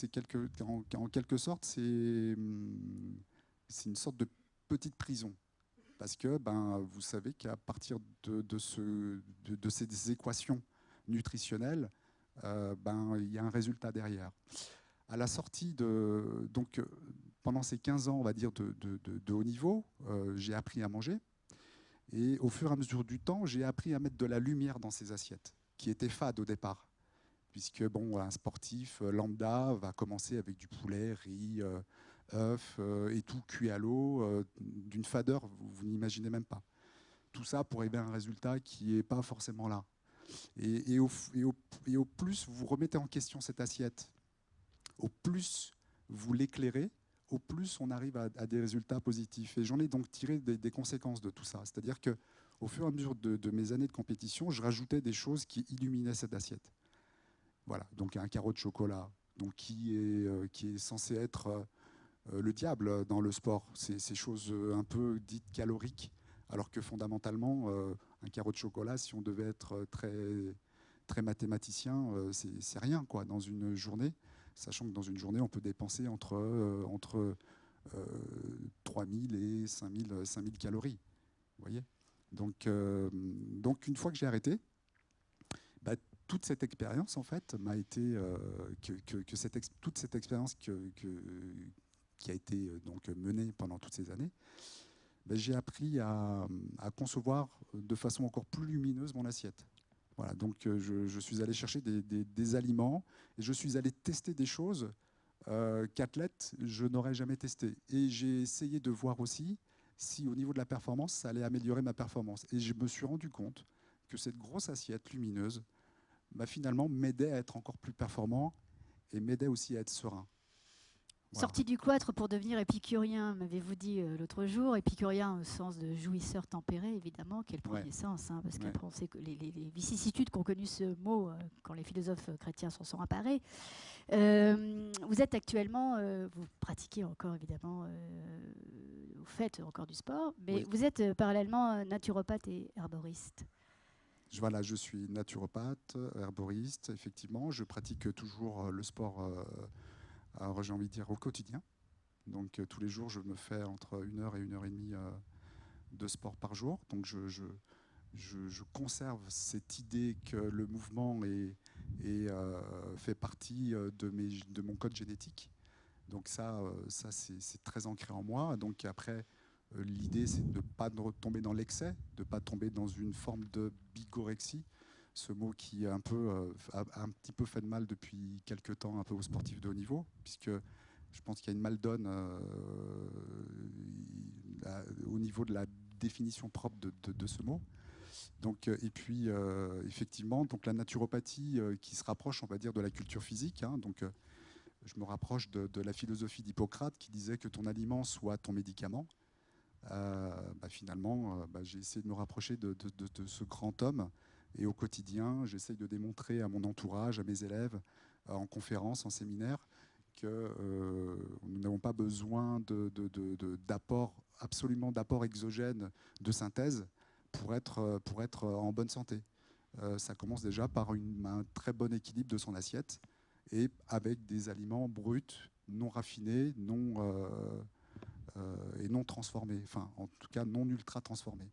en quelque sorte, c'est une sorte de petite prison. Parce que vous savez qu'à partir de ces équations nutritionnelles, il y a un résultat derrière. À la sortie donc, pendant ces 15 ans, on va dire, de haut niveau, j'ai appris à manger. Et au fur et à mesure du temps, j'ai appris à mettre de la lumière dans ces assiettes, qui étaient fades au départ. Puisque un sportif lambda va commencer avec du poulet, riz, œufs et tout cuit à l'eau, d'une fadeur, vous n'imaginez même pas. Tout ça pour arriver à un résultat qui n'est pas forcément là. Et au plus vous remettez en question cette assiette, au plus vous l'éclairez, au plus on arrive à des résultats positifs. Et j'en ai donc tiré des conséquences de tout ça. C'est-à-dire qu'au fur et à mesure de mes années de compétition, je rajoutais des choses qui illuminaient cette assiette. Voilà, donc un carreau de chocolat, donc qui est censé être le diable dans le sport. Ces choses un peu dites caloriques, alors que fondamentalement, un carreau de chocolat, si on devait être très mathématicien, c'est rien quoi, dans une journée. Sachant que dans une journée, on peut dépenser entre 3000 et 5000 calories. Vous voyez ? Donc, une fois que j'ai arrêté, toute cette expérience, en fait, m'a été... toute cette expérience qui a été donc menée pendant toutes ces années, j'ai appris à concevoir de façon encore plus lumineuse mon assiette. Voilà, donc je suis allé chercher des aliments et je suis allé tester des choses qu'athlète, je n'aurais jamais testé. Et j'ai essayé de voir aussi si au niveau de la performance, ça allait améliorer ma performance. Et je me suis rendu compte que cette grosse assiette lumineuse finalement m'aidait à être encore plus performant et m'aidait aussi à être serein. Voilà. Sorti du cloître pour devenir épicurien, m'avez-vous dit l'autre jour, épicurien au sens de jouisseur tempéré, évidemment, qui est le premier sens, hein, parce qu'après on sait que les vicissitudes qu'ont connu ce mot quand les philosophes chrétiens s'en sont emparés. Vous êtes actuellement, vous pratiquez encore évidemment, vous faites encore du sport, mais vous êtes parallèlement naturopathe et herboriste. Voilà, je suis naturopathe, herboriste, effectivement. Je pratique toujours le sport, j'ai envie de dire, au quotidien. Donc tous les jours, je me fais entre 1 heure et 1 heure et demie de sport par jour. Donc je conserve cette idée que le mouvement fait partie de mon code génétique. Donc ça c'est très ancré en moi. Donc après, l'idée, c'est de ne pas tomber dans l'excès, de ne pas tomber dans une forme de bigorexie, ce mot qui a un petit peu fait de mal depuis quelques temps un peu aux sportifs de haut niveau, puisque je pense qu'il y a une maldonne au niveau de la définition propre de ce mot. Donc, et puis, effectivement, donc la naturopathie qui se rapproche, on va dire, de la culture physique. Hein, donc, je me rapproche de la philosophie d'Hippocrate qui disait que ton aliment soit ton médicament. Finalement, j'ai essayé de me rapprocher de ce grand homme. Et au quotidien, j'essaye de démontrer à mon entourage, à mes élèves, en conférence, en séminaire, que nous n'avons pas besoin absolument d'apports exogènes de synthèse pour être en bonne santé. Ça commence déjà par un très bon équilibre de son assiette et avec des aliments bruts, non raffinés, et non transformés, enfin en tout cas non ultra transformés.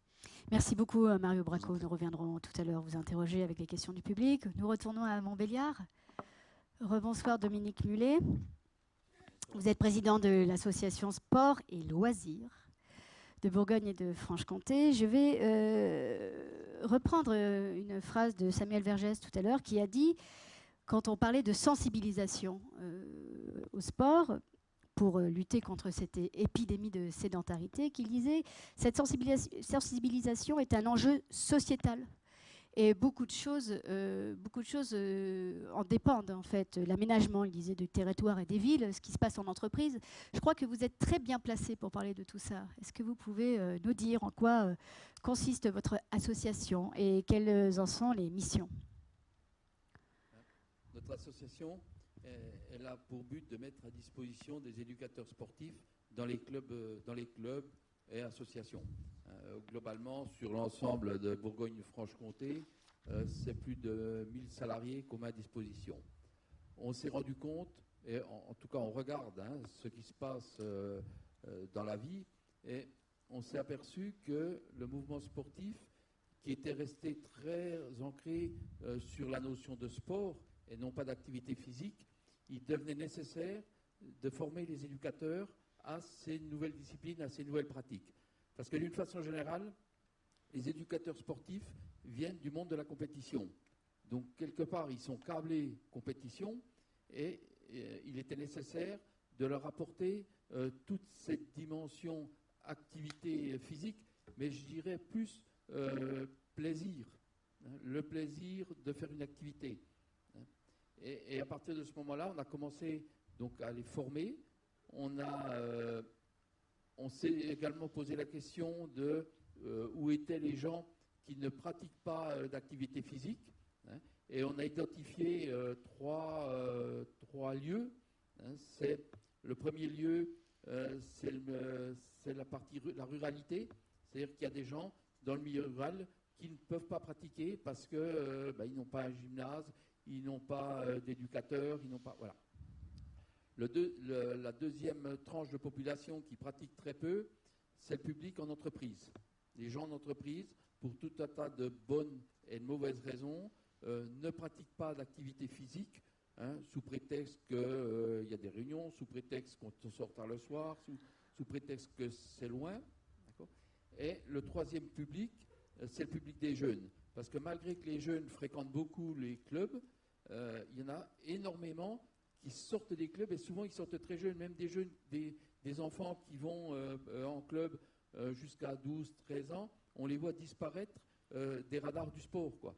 Merci beaucoup Mario Bracco. Nous reviendrons tout à l'heure vous interroger avec les questions du public. Nous retournons à Montbéliard. Rebonsoir Dominique Mullet. Vous êtes président de l'association Sport et Loisirs de Bourgogne et de Franche-Comté. Je vais reprendre une phrase de Samuel Vergès tout à l'heure qui a dit, quand on parlait de sensibilisation au sport, pour lutter contre cette épidémie de sédentarité, qu'il disait « Cette sensibilisation est un enjeu sociétal ». Et beaucoup de choses en dépendent, en fait. L'aménagement, il disait, du territoire et des villes, ce qui se passe en entreprise. Je crois que vous êtes très bien placé pour parler de tout ça. Est-ce que vous pouvez nous dire en quoi consiste votre association et quelles en sont les missions ? Notre association, elle a pour but de mettre à disposition des éducateurs sportifs dans les clubs et associations. Globalement, sur l'ensemble de Bourgogne-Franche-Comté, c'est plus de 1000 salariés qu'on met à disposition. On s'est rendu compte, et en tout cas on regarde ce qui se passe dans la vie, et on s'est aperçu que le mouvement sportif, qui était resté très ancré sur la notion de sport et non pas d'activité physique, il devenait nécessaire de former les éducateurs à ces nouvelles disciplines, à ces nouvelles pratiques. Parce que d'une façon générale, les éducateurs sportifs viennent du monde de la compétition. Donc quelque part, ils sont câblés compétition et il était nécessaire de leur apporter toute cette dimension activité physique, mais je dirais plus plaisir, le plaisir de faire une activité. Et à partir de ce moment-là, on a commencé donc à les former. On s'est également posé la question de où étaient les gens qui ne pratiquent pas d'activité physique. Et on a identifié trois lieux. C'est le premier lieu, c'est la ruralité. C'est-à-dire qu'il y a des gens dans le milieu rural qui ne peuvent pas pratiquer parce que ils n'ont pas un gymnase, ils n'ont pas d'éducateur, ils n'ont pas... Voilà. La deuxième tranche de population qui pratique très peu, c'est le public en entreprise. Les gens en entreprise, pour tout un tas de bonnes et de mauvaises raisons, ne pratiquent pas d'activité physique, sous prétexte qu'il y a des réunions, sous prétexte qu'on sort tard le soir, sous prétexte que c'est loin. D'accord ? Et le troisième public, c'est le public des jeunes. Parce que malgré que les jeunes fréquentent beaucoup les clubs, il y en a énormément qui sortent des clubs, et souvent ils sortent très jeunes, même des jeunes, des enfants qui vont en club jusqu'à 12-13 ans, on les voit disparaître des radars du sport, quoi.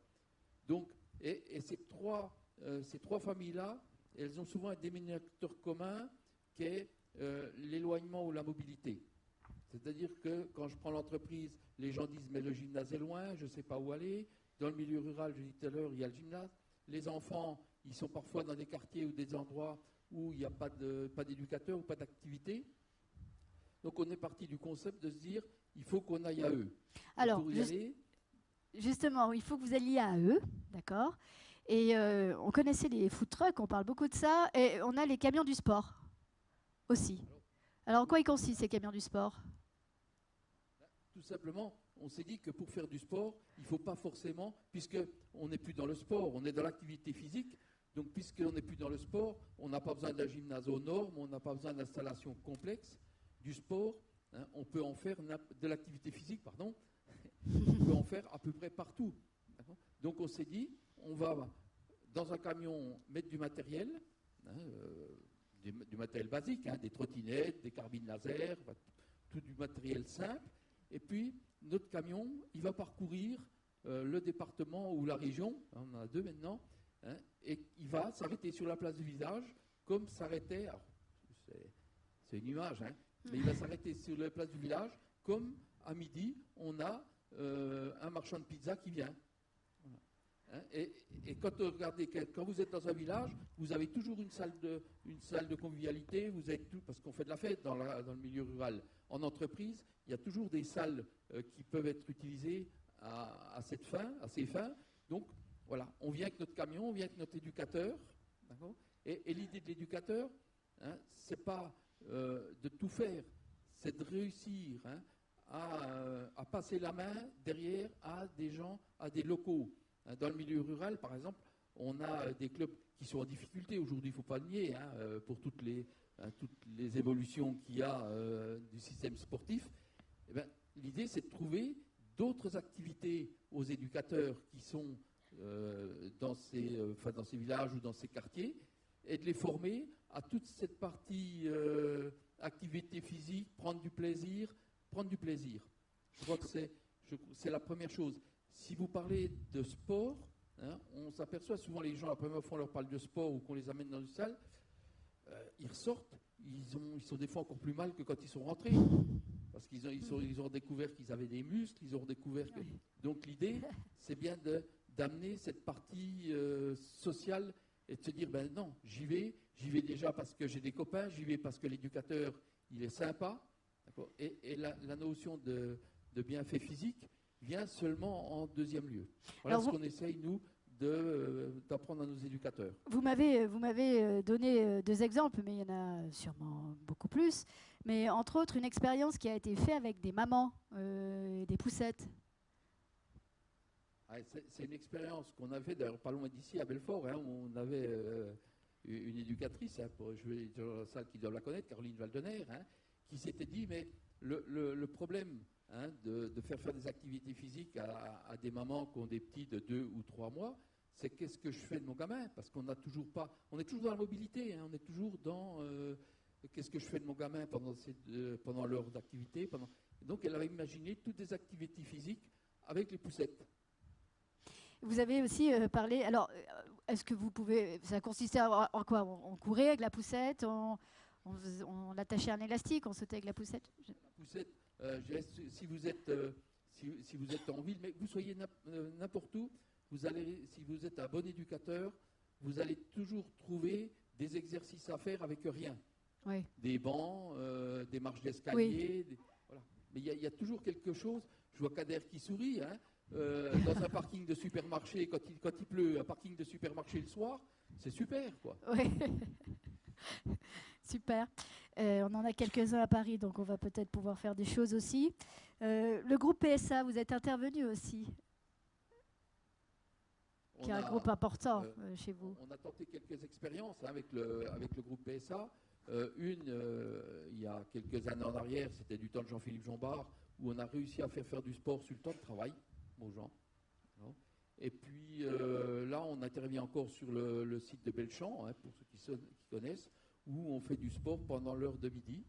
Donc, et ces trois familles-là, elles ont souvent un dénominateur commun qui est l'éloignement ou la mobilité. C'est-à-dire que quand je prends l'entreprise, les gens disent « mais le gymnase est loin, je ne sais pas où aller ». Dans le milieu rural, je dis tout à l'heure, il y a le gymnase. Les enfants, ils sont parfois dans des quartiers ou des endroits où il n'y a pas d'éducateur ou pas d'activité. Donc on est parti du concept de se dire, il faut qu'on aille à eux. Alors, justement, il faut que vous alliez à eux, d'accord ? Et on connaissait les food trucks, on parle beaucoup de ça, et on a les camions du sport aussi. Alors en quoi ils consistent ces camions du sport ? Tout simplement, on s'est dit que pour faire du sport, il ne faut pas forcément, puisqu'on n'est plus dans le sport, on est dans l'activité physique, donc puisqu'on n'est plus dans le sport, on n'a pas besoin d'un gymnase aux normes, on n'a pas besoin d'installations complexes. Du sport, hein, on peut en faire, de l'activité physique, pardon, on peut en faire à peu près partout. D'accord ? Donc on s'est dit, on va dans un camion mettre du matériel, hein, du matériel basique, hein, des trottinettes, des carbines laser, tout du matériel simple. Et puis, notre camion, il va parcourir le département ou la région, hein, on en a 2 maintenant, hein, et il va s'arrêter sur la place du village, comme s'arrêtait, c'est une image, hein, mais il va s'arrêter sur la place du village, comme à midi, on a un marchand de pizza qui vient. Hein, et quand vous regardez, quand vous êtes dans un village, vous avez toujours une salle de convivialité, vous avez tout, parce qu'on fait de la fête dans le milieu rural. En entreprise, il y a toujours des salles qui peuvent être utilisées à ces fins. Donc, voilà, on vient avec notre camion, on vient avec notre éducateur. D'accord ? Et l'idée de l'éducateur, hein, c'est pas de tout faire, c'est de réussir, hein, à passer la main derrière à des gens, à des locaux. Dans le milieu rural, par exemple, on a des clubs qui sont en difficulté aujourd'hui, il ne faut pas le nier, hein, pour toutes les évolutions qu'il y a du système sportif. Eh ben, l'idée, c'est de trouver d'autres activités aux éducateurs qui sont dans ces villages ou dans ces quartiers et de les former à toute cette partie activité physique, prendre du plaisir. Je crois que c'est la première chose. Si vous parlez de sport, hein, on s'aperçoit souvent les gens, la première fois on leur parle de sport ou qu'on les amène dans une salle, ils ressortent, ils sont des fois encore plus mal que quand ils sont rentrés. Parce qu'ils ont découvert qu'ils avaient des muscles, ils ont découvert que... Donc l'idée, c'est bien d'amener cette partie sociale et de se dire, ben non, j'y vais déjà parce que j'ai des copains, j'y vais parce que l'éducateur, il est sympa. D'accord ? Et la notion de bienfait physique vient seulement en deuxième lieu. Voilà ce qu'on essaye, nous, d'apprendre à nos éducateurs. Vous m'avez donné 2 exemples, mais il y en a sûrement beaucoup plus. Mais entre autres, une expérience qui a été faite avec des mamans, des poussettes. Ah, c'est une expérience qu'on a fait, d'ailleurs, pas loin d'ici, à Belfort. Hein, on avait une éducatrice, hein, je vais dire dans la salle qui doit la connaître, Caroline Valdener, hein, qui s'était dit, mais le problème, hein, de faire des activités physiques à des mamans qui ont des petits de 2 ou 3 mois, c'est qu'est-ce que je fais de mon gamin ? Parce qu'on n'a toujours pas... On est toujours dans la mobilité, hein, on est toujours dans... qu'est-ce que je fais de mon gamin pendant l'heure d'activité Donc elle avait imaginé toutes des activités physiques avec les poussettes. Vous avez aussi parlé... Alors, est-ce que vous pouvez... Ça consistait en quoi ? On courait avec la poussette, on attachait un élastique, on sautait avec la poussette. La poussette, si vous êtes en ville, mais que vous soyez n'importe où, si vous êtes un bon éducateur, vous allez toujours trouver des exercices à faire avec rien. Oui. Des bancs, des marches d'escalier. Oui. Voilà. Mais il y a toujours quelque chose. Je vois Kader qui sourit. Hein, dans un parking de supermarché, quand il pleut, un parking de supermarché le soir, c'est super, quoi. Oui. Super. On en a quelques-uns à Paris, donc on va peut-être pouvoir faire des choses aussi. Le groupe PSA, vous êtes intervenu aussi, qui est un groupe important chez vous. On a tenté quelques expériences, hein, avec le groupe PSA. Il y a quelques années en arrière, c'était du temps de Jean-Philippe Jombard, où on a réussi à faire du sport sur le temps de travail aux gens. Et puis là, on intervient encore sur le site de Belchamp, hein, pour ceux qui connaissent, où on fait du sport pendant l'heure de midi.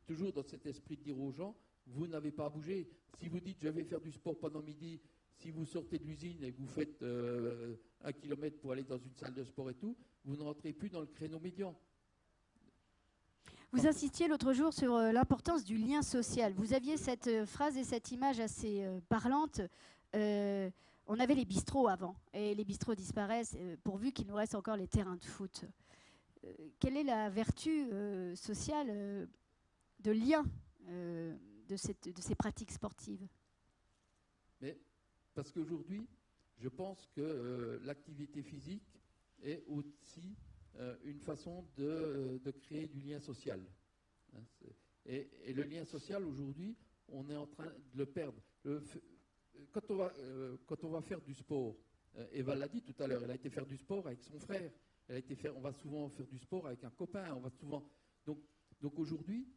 Toujours dans cet esprit de dire aux gens, vous n'avez pas à bouger. Si vous dites, je vais faire du sport pendant midi, si vous sortez de l'usine et que vous faites 1 kilomètre pour aller dans une salle de sport et tout, vous ne rentrez plus dans le créneau médian. Vous insistiez l'autre jour sur l'importance du lien social. Vous aviez cette phrase et cette image assez parlante. On avait les bistrots avant, et les bistrots disparaissent pourvu qu'il nous reste encore les terrains de foot. Quelle est la vertu sociale de lien de ces pratiques sportives ? Mais parce qu'aujourd'hui, je pense que l'activité physique est aussi une façon de créer du lien social. Hein, et le lien social, aujourd'hui, on est en train de le perdre. Quand on va faire du sport, Eva l'a dit tout à l'heure, elle a été faire du sport avec son frère. On va souvent faire du sport avec un copain. Donc aujourd'hui,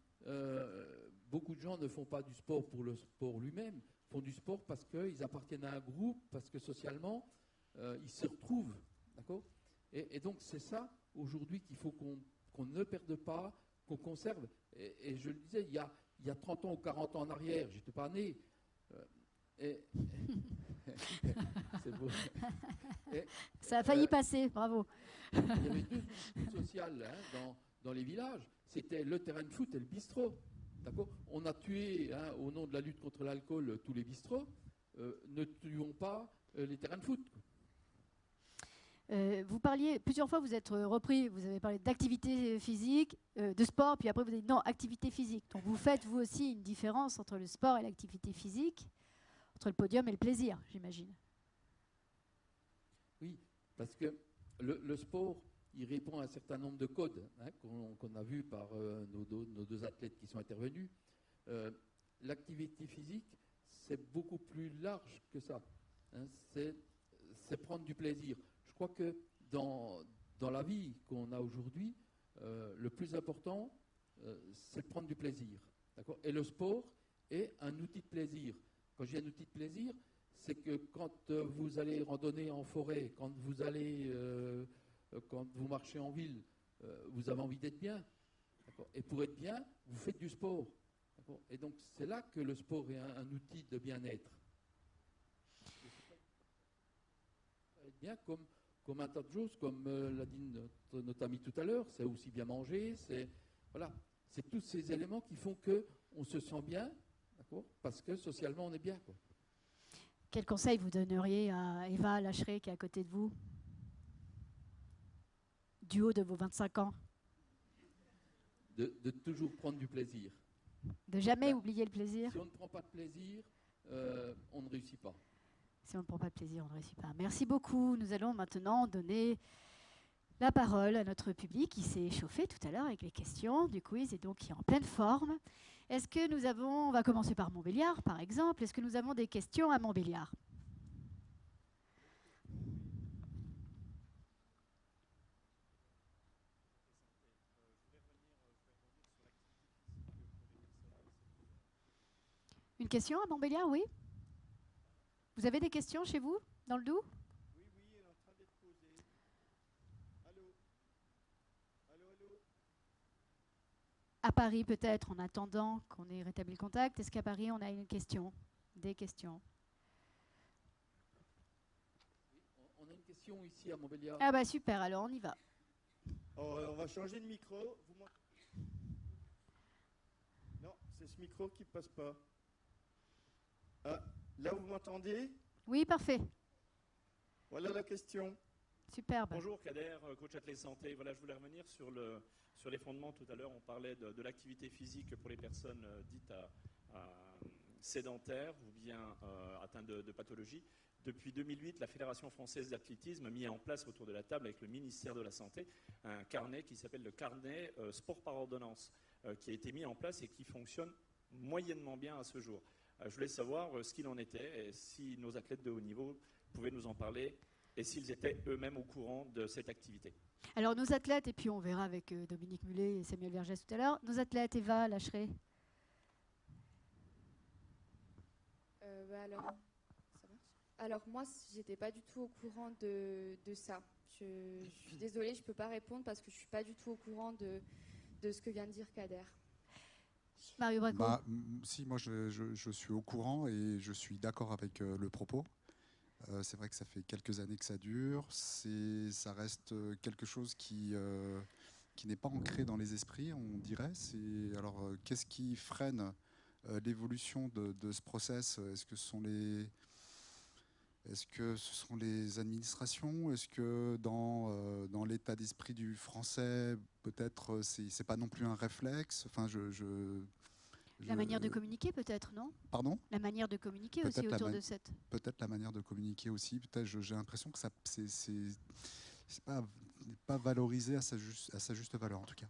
beaucoup de gens ne font pas du sport pour le sport lui-même, font du sport parce qu'ils appartiennent à un groupe, parce que socialement, ils se retrouvent. D'accord ? Et donc c'est ça aujourd'hui qu'il faut qu'on ne perde pas, qu'on conserve. Et je le disais, il y a 30 ans ou 40 ans en arrière, j'étais pas né. C'est beau. Ça a failli passer, bravo. Il y avait deux outils sociaux dans les villages. C'était le terrain de foot et le bistrot. D'accord ? On a tué, au nom de la lutte contre l'alcool, tous les bistrots. Ne tuons pas les terrains de foot. Vous parliez, plusieurs fois vous êtes repris, vous avez parlé d'activité physique, de sport, puis après vous avez dit non, activité physique. Donc vous faites vous aussi une différence entre le sport et l'activité physique, entre le podium et le plaisir, j'imagine. Oui, parce que le sport, il répond à un certain nombre de codes qu'on a vus par nos deux athlètes qui sont intervenus. L'activité physique, c'est beaucoup plus large que ça. C'est prendre du plaisir. Je crois que dans la vie qu'on a aujourd'hui, le plus important, c'est de prendre du plaisir. D'accord ? Et le sport est un outil de plaisir. Quand je dis un outil de plaisir, c'est que quand vous allez randonner en forêt, quand vous marchez en ville, vous avez envie d'être bien. D'accord ? Et pour être bien, vous faites du sport. D'accord ? Et donc c'est là que le sport est un outil de bien-être. Être bien comme un tas de choses, comme l'a dit notre ami tout à l'heure, c'est aussi bien manger, c'est tous ces éléments qui font qu'on se sent bien, d'accord ? Parce que socialement on est bien, quoi. Quel conseil vous donneriez à Eva Lacheret qui est à côté de vous, du haut de vos 25 ans? De toujours prendre du plaisir. De jamais oublier le plaisir? Si on ne prend pas de plaisir, on ne réussit pas. Si on ne prend pas de plaisir, on ne réussit pas. Merci beaucoup. Nous allons maintenant donner la parole à notre public qui s'est chauffé tout à l'heure avec les questions du quiz et donc qui est en pleine forme. Est-ce que nous avons, on va commencer par Montbéliard par exemple, est-ce que nous avons des questions à Montbéliard? Une question à Montbéliard, oui? Vous avez des questions chez vous, dans le Doubs? Oui, elle est en train d'être posée. Allô? Allô? À Paris peut-être, en attendant qu'on ait rétabli le contact. Est-ce qu'à Paris on a une question? Des questions? Oui, on a une question ici à Montbéliard. Ah bah super, alors on y va. On va changer de micro. Non, c'est ce micro qui ne passe pas. Ah, là vous m'entendez? Oui, parfait. Voilà la question. Superbe. Bonjour Kader, coach athlète santé. Voilà, je voulais revenir sur les fondements. Tout à l'heure, on parlait de l'activité physique pour les personnes dites sédentaires ou bien atteintes de pathologies. Depuis 2008, la Fédération française d'athlétisme a mis en place autour de la table avec le ministère de la Santé un carnet qui s'appelle le carnet sport par ordonnance, qui a été mis en place et qui fonctionne moyennement bien à ce jour. Je voulais savoir ce qu'il en était et si nos athlètes de haut niveau pouvaient nous en parler et s'ils étaient eux-mêmes au courant de cette activité. Alors nos athlètes, et puis on verra avec Dominique Mullet et Samuel Vergès tout à l'heure, nos athlètes, Eva Lacheret. Alors moi, j'étais pas du tout au courant de ça. Je suis désolée, je peux pas répondre parce que je suis pas du tout au courant de ce que vient de dire Kader. Mario Bracco. Si, moi je suis au courant et je suis d'accord avec le propos. C'est vrai que ça fait quelques années que ça dure. Ça reste quelque chose qui n'est pas ancré dans les esprits, on dirait. Alors, qu'est-ce qui freine l'évolution de ce process? Est-ce que ce sont les administrations? Est-ce que dans l'état d'esprit du français, peut-être c'est pas non plus un réflexe? Enfin, la manière de communiquer peut-être, non? Pardon? La manière de communiquer aussi autour de cette... Peut-être la manière de communiquer aussi. Peut-être j'ai l'impression que c'est pas valorisé à sa juste valeur en tout cas.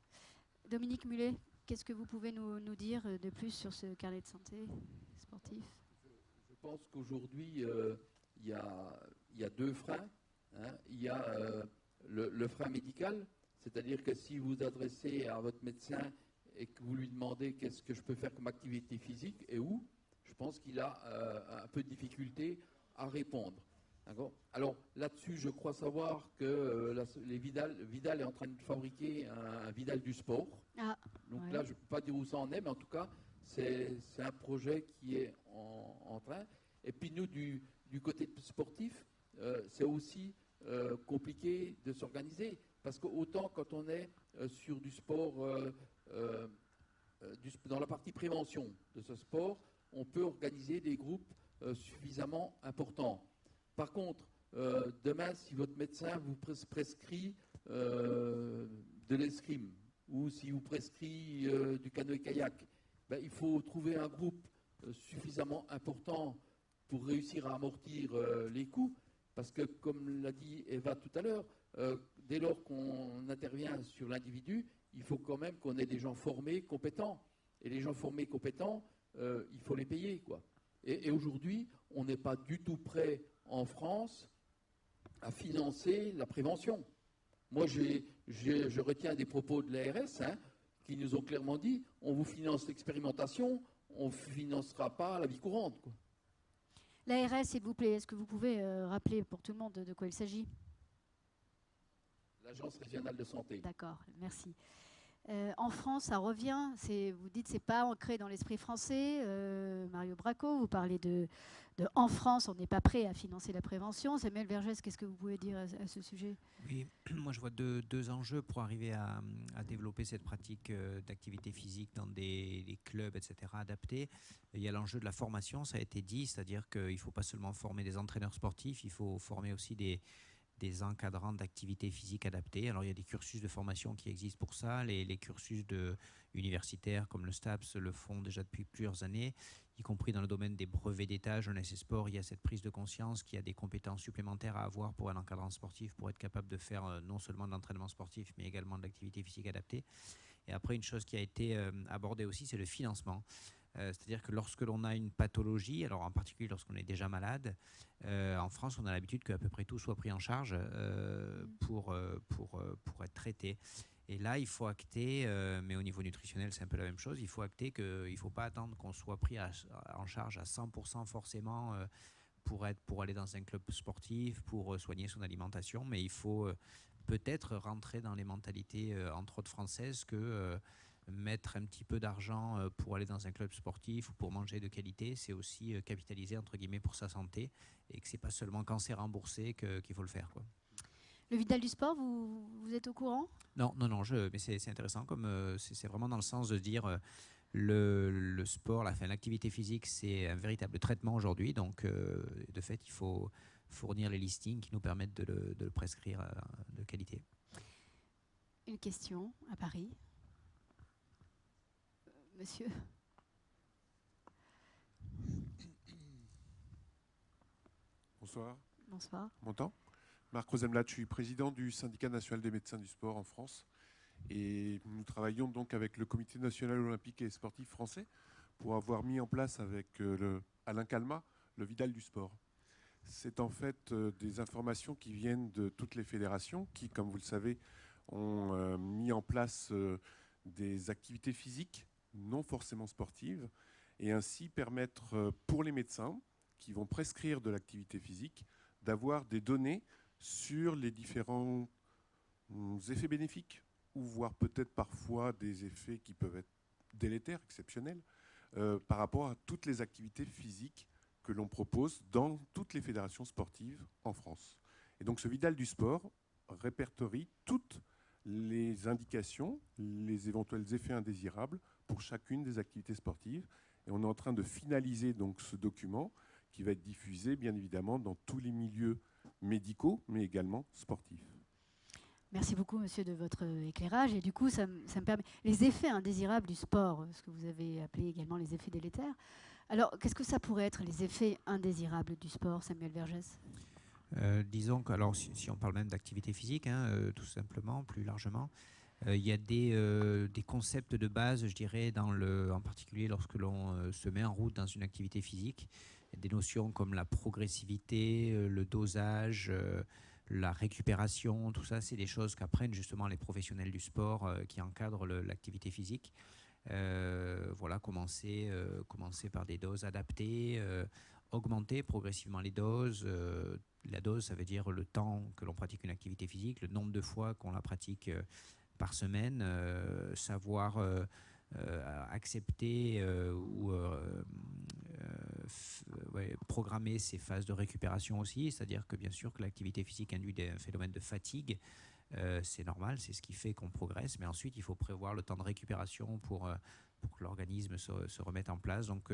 Dominique Mullet, qu'est-ce que vous pouvez nous dire de plus sur ce carnet de santé sportif? Je pense qu'aujourd'hui, il y a deux freins. Hein. Il y a le frein médical, c'est-à-dire que si vous vous adressez à votre médecin et que vous lui demandez qu'est-ce que je peux faire comme activité physique et où, je pense qu'il a un peu de difficulté à répondre. Alors là-dessus, je crois savoir que Vidal est en train de fabriquer un Vidal du sport. Ah, Donc ouais. là, je ne peux pas dire où ça en est, mais en tout cas, c'est un projet qui est en train. Et puis nous, du côté sportif, c'est aussi compliqué de s'organiser. Parce qu'autant quand on est sur du sport, dans la partie prévention de ce sport, on peut organiser des groupes suffisamment importants. Par contre, demain, si votre médecin vous prescrit de l'escrime ou si vous prescrit du canoë-kayak, ben, il faut trouver un groupe suffisamment important pour réussir à amortir les coûts. Parce que, comme l'a dit Eva tout à l'heure, dès lors qu'on intervient sur l'individu, il faut quand même qu'on ait des gens formés, compétents. Et les gens formés, compétents, il faut les payer, quoi. Et aujourd'hui, on n'est pas du tout prêt en France à financer la prévention. Moi, je retiens des propos de l'ARS qui nous ont clairement dit on vous finance l'expérimentation, on ne financera pas la vie courante, quoi. L'ARS, s'il vous plaît, est-ce que vous pouvez rappeler pour tout le monde de quoi il s'agit? L'Agence régionale de santé. D'accord, merci. En France, ça revient. Vous dites que ce n'est pas ancré dans l'esprit français. Mario Bracco, vous parlez de en France, on n'est pas prêt à financer la prévention. Samuel Vergès, qu'est-ce que vous pouvez dire à ce sujet? Oui, moi je vois deux enjeux pour arriver à développer cette pratique d'activité physique dans des clubs, etc., adaptés. Il y a l'enjeu de la formation, ça a été dit, c'est-à-dire qu'il ne faut pas seulement former des entraîneurs sportifs, il faut former aussi des encadrants d'activités physiques adaptées. Alors il y a des cursus de formation qui existent pour ça. Les cursus universitaires comme le STAPS le font déjà depuis plusieurs années, y compris dans le domaine des brevets d'état, jeunesse et sport. Il y a cette prise de conscience qu'il y a des compétences supplémentaires à avoir pour un encadrant sportif pour être capable de faire non seulement de l'entraînement sportif mais également de l'activité physique adaptée. Et après, une chose qui a été abordée aussi, c'est le financement. C'est-à-dire que lorsque l'on a une pathologie, alors en particulier lorsqu'on est déjà malade, en France, on a l'habitude qu'à peu près tout soit pris en charge pour être traité. Et là, il faut acter, mais au niveau nutritionnel, c'est un peu la même chose, il faut acter qu'il ne faut pas attendre qu'on soit pris en charge à 100% forcément pour aller dans un club sportif, pour soigner son alimentation, mais il faut peut-être rentrer dans les mentalités, entre autres françaises, que mettre un petit peu d'argent pour aller dans un club sportif ou pour manger de qualité, c'est aussi capitaliser entre guillemets pour sa santé et que c'est pas seulement quand c'est remboursé qu'il faut le faire, quoi. Le Vidal du sport, vous êtes au courant? Non, mais c'est intéressant, comme c'est vraiment dans le sens de dire le sport, l'activité physique, c'est un véritable traitement aujourd'hui, donc de fait, il faut fournir les listings qui nous permettent de le prescrire de qualité. Une question à Paris. Monsieur. Bonsoir. Bonsoir. M'entend ? Marc Rosenblatt, je suis président du syndicat national des médecins du sport en France. Et nous travaillons donc avec le Comité national olympique et sportif français pour avoir mis en place avec Alain Calmat le Vidal du sport. C'est en fait des informations qui viennent de toutes les fédérations qui, comme vous le savez, ont mis en place des activités physiques non forcément sportives et ainsi permettre pour les médecins qui vont prescrire de l'activité physique d'avoir des données sur les différents effets bénéfiques ou voire peut-être parfois des effets qui peuvent être délétères, exceptionnels, par rapport à toutes les activités physiques que l'on propose dans toutes les fédérations sportives en France. Et donc ce Vidal du sport répertorie toutes les indications, les éventuels effets indésirables pour chacune des activités sportives. Et on est en train de finaliser donc ce document qui va être diffusé bien évidemment dans tous les milieux médicaux, mais également sportifs. Merci beaucoup, monsieur, de votre éclairage. Et du coup, ça me permet... Les effets indésirables du sport, ce que vous avez appelé également les effets délétères. Alors, qu'est-ce que ça pourrait être, les effets indésirables du sport, Samuel Vergès ? Disons que, alors, si on parle même d'activité physique, tout simplement, plus largement, Il y a des concepts de base, je dirais, en particulier lorsque l'on se met en route dans une activité physique. Des notions comme la progressivité, le dosage, la récupération, tout ça, c'est des choses qu'apprennent justement les professionnels du sport qui encadrent l'activité physique. Voilà, commencer par des doses adaptées, augmenter progressivement les doses. La dose, ça veut dire le temps que l'on pratique une activité physique, le nombre de fois qu'on la pratique par semaine, savoir accepter ou programmer ces phases de récupération aussi, c'est-à-dire que bien sûr que l'activité physique induit un phénomène de fatigue, c'est normal, c'est ce qui fait qu'on progresse, mais ensuite il faut prévoir le temps de récupération pour que l'organisme se remette en place. Donc,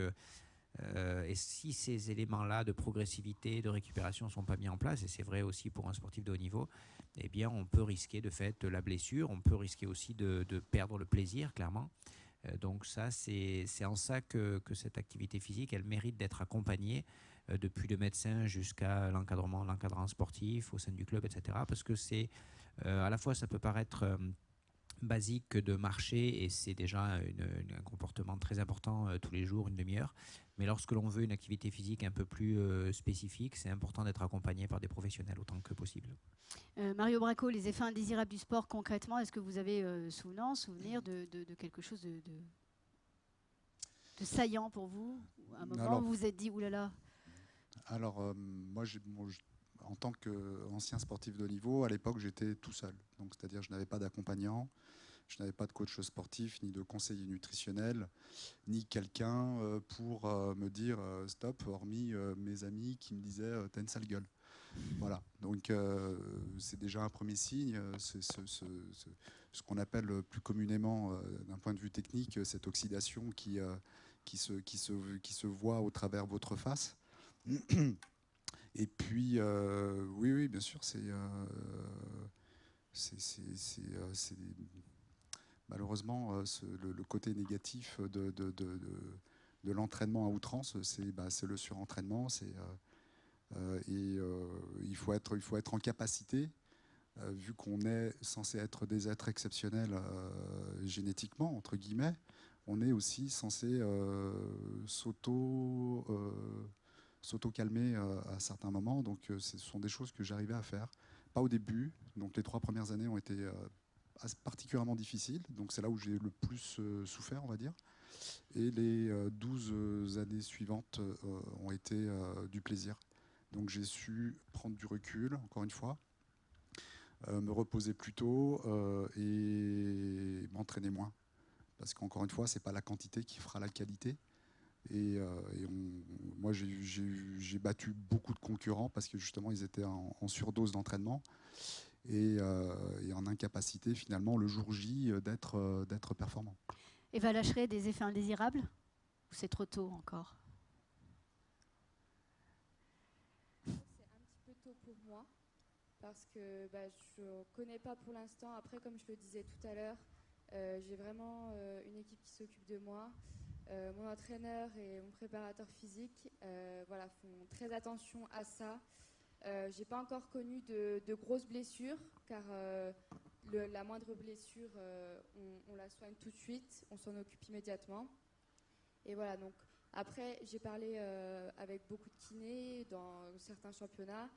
et si ces éléments-là de progressivité, de récupération ne sont pas mis en place, et c'est vrai aussi pour un sportif de haut niveau, eh bien on peut risquer de fait la blessure, on peut risquer aussi de perdre le plaisir, clairement. Donc ça, c'est en ça que cette activité physique, elle mérite d'être accompagnée depuis le médecin jusqu'à l'encadrant sportif au sein du club, etc. Parce que c'est à la fois, ça peut paraître basique que de marcher, et c'est déjà un comportement très important tous les jours, une demi-heure. Mais lorsque l'on veut une activité physique un peu plus spécifique, c'est important d'être accompagné par des professionnels autant que possible. Mario Bracco, les effets indésirables du sport concrètement, est-ce que vous avez souvenir de quelque chose de saillant pour vous? À un moment où vous vous êtes dit, oulala. Alors, moi, en tant qu'ancien sportif de haut niveau, à l'époque, j'étais tout seul. Donc, c'est-à-dire, je n'avais pas d'accompagnant, je n'avais pas de coach sportif, ni de conseiller nutritionnel, ni quelqu'un pour me dire stop, hormis mes amis qui me disaient t'as une sale gueule. Voilà. Donc, c'est déjà un premier signe. C'est ce qu'on appelle plus communément, d'un point de vue technique, cette oxydation qui se voit au travers votre face. Et puis, oui, bien sûr, c'est malheureusement le côté négatif de l'entraînement à outrance, c'est le surentraînement. Il faut être en capacité, vu qu'on est censé être des êtres exceptionnels génétiquement, entre guillemets, on est aussi censé s'auto-calmer à certains moments. Donc ce sont des choses que j'arrivais à faire. Pas au début, donc les 3 premières années ont été particulièrement difficiles, donc c'est là où j'ai le plus souffert, on va dire. Et les 12 années suivantes ont été du plaisir. Donc j'ai su prendre du recul, encore une fois, me reposer plus tôt et m'entraîner moins. Parce qu'encore une fois, ce n'est pas la quantité qui fera la qualité. Moi, j'ai battu beaucoup de concurrents parce que justement, ils étaient en surdose d'entraînement et en incapacité, finalement, le jour J, d'être performant. Eva Lacheret, des effets indésirables? Ou c'est trop tôt encore? C'est un petit peu tôt pour moi parce que je ne connais pas pour l'instant. Après, comme je le disais tout à l'heure, j'ai vraiment une équipe qui s'occupe de moi. Mon entraîneur et mon préparateur physique font très attention à ça. Je n'ai pas encore connu de grosses blessures car la moindre blessure, on la soigne tout de suite, on s'en occupe immédiatement. Et voilà, donc après, j'ai parlé avec beaucoup de kinés dans certains championnats.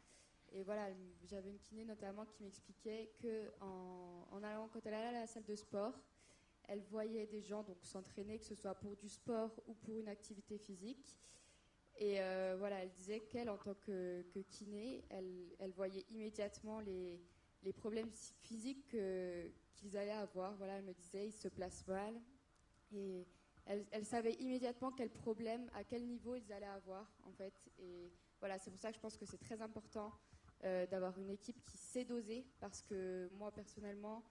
Et voilà, j'avais une kiné notamment qui m'expliquait quand elle allait à la salle de sport, elle voyait des gens donc s'entraîner, que ce soit pour du sport ou pour une activité physique. Et elle disait qu'elle, en tant que kiné, elle voyait immédiatement les problèmes physiques qu'ils allaient avoir. Voilà, elle me disait, ils se placent mal. Et elle savait immédiatement quel problème, à quel niveau ils allaient avoir, en fait. Et voilà, c'est pour ça que je pense que c'est très important d'avoir une équipe qui sait doser, parce que moi, personnellement,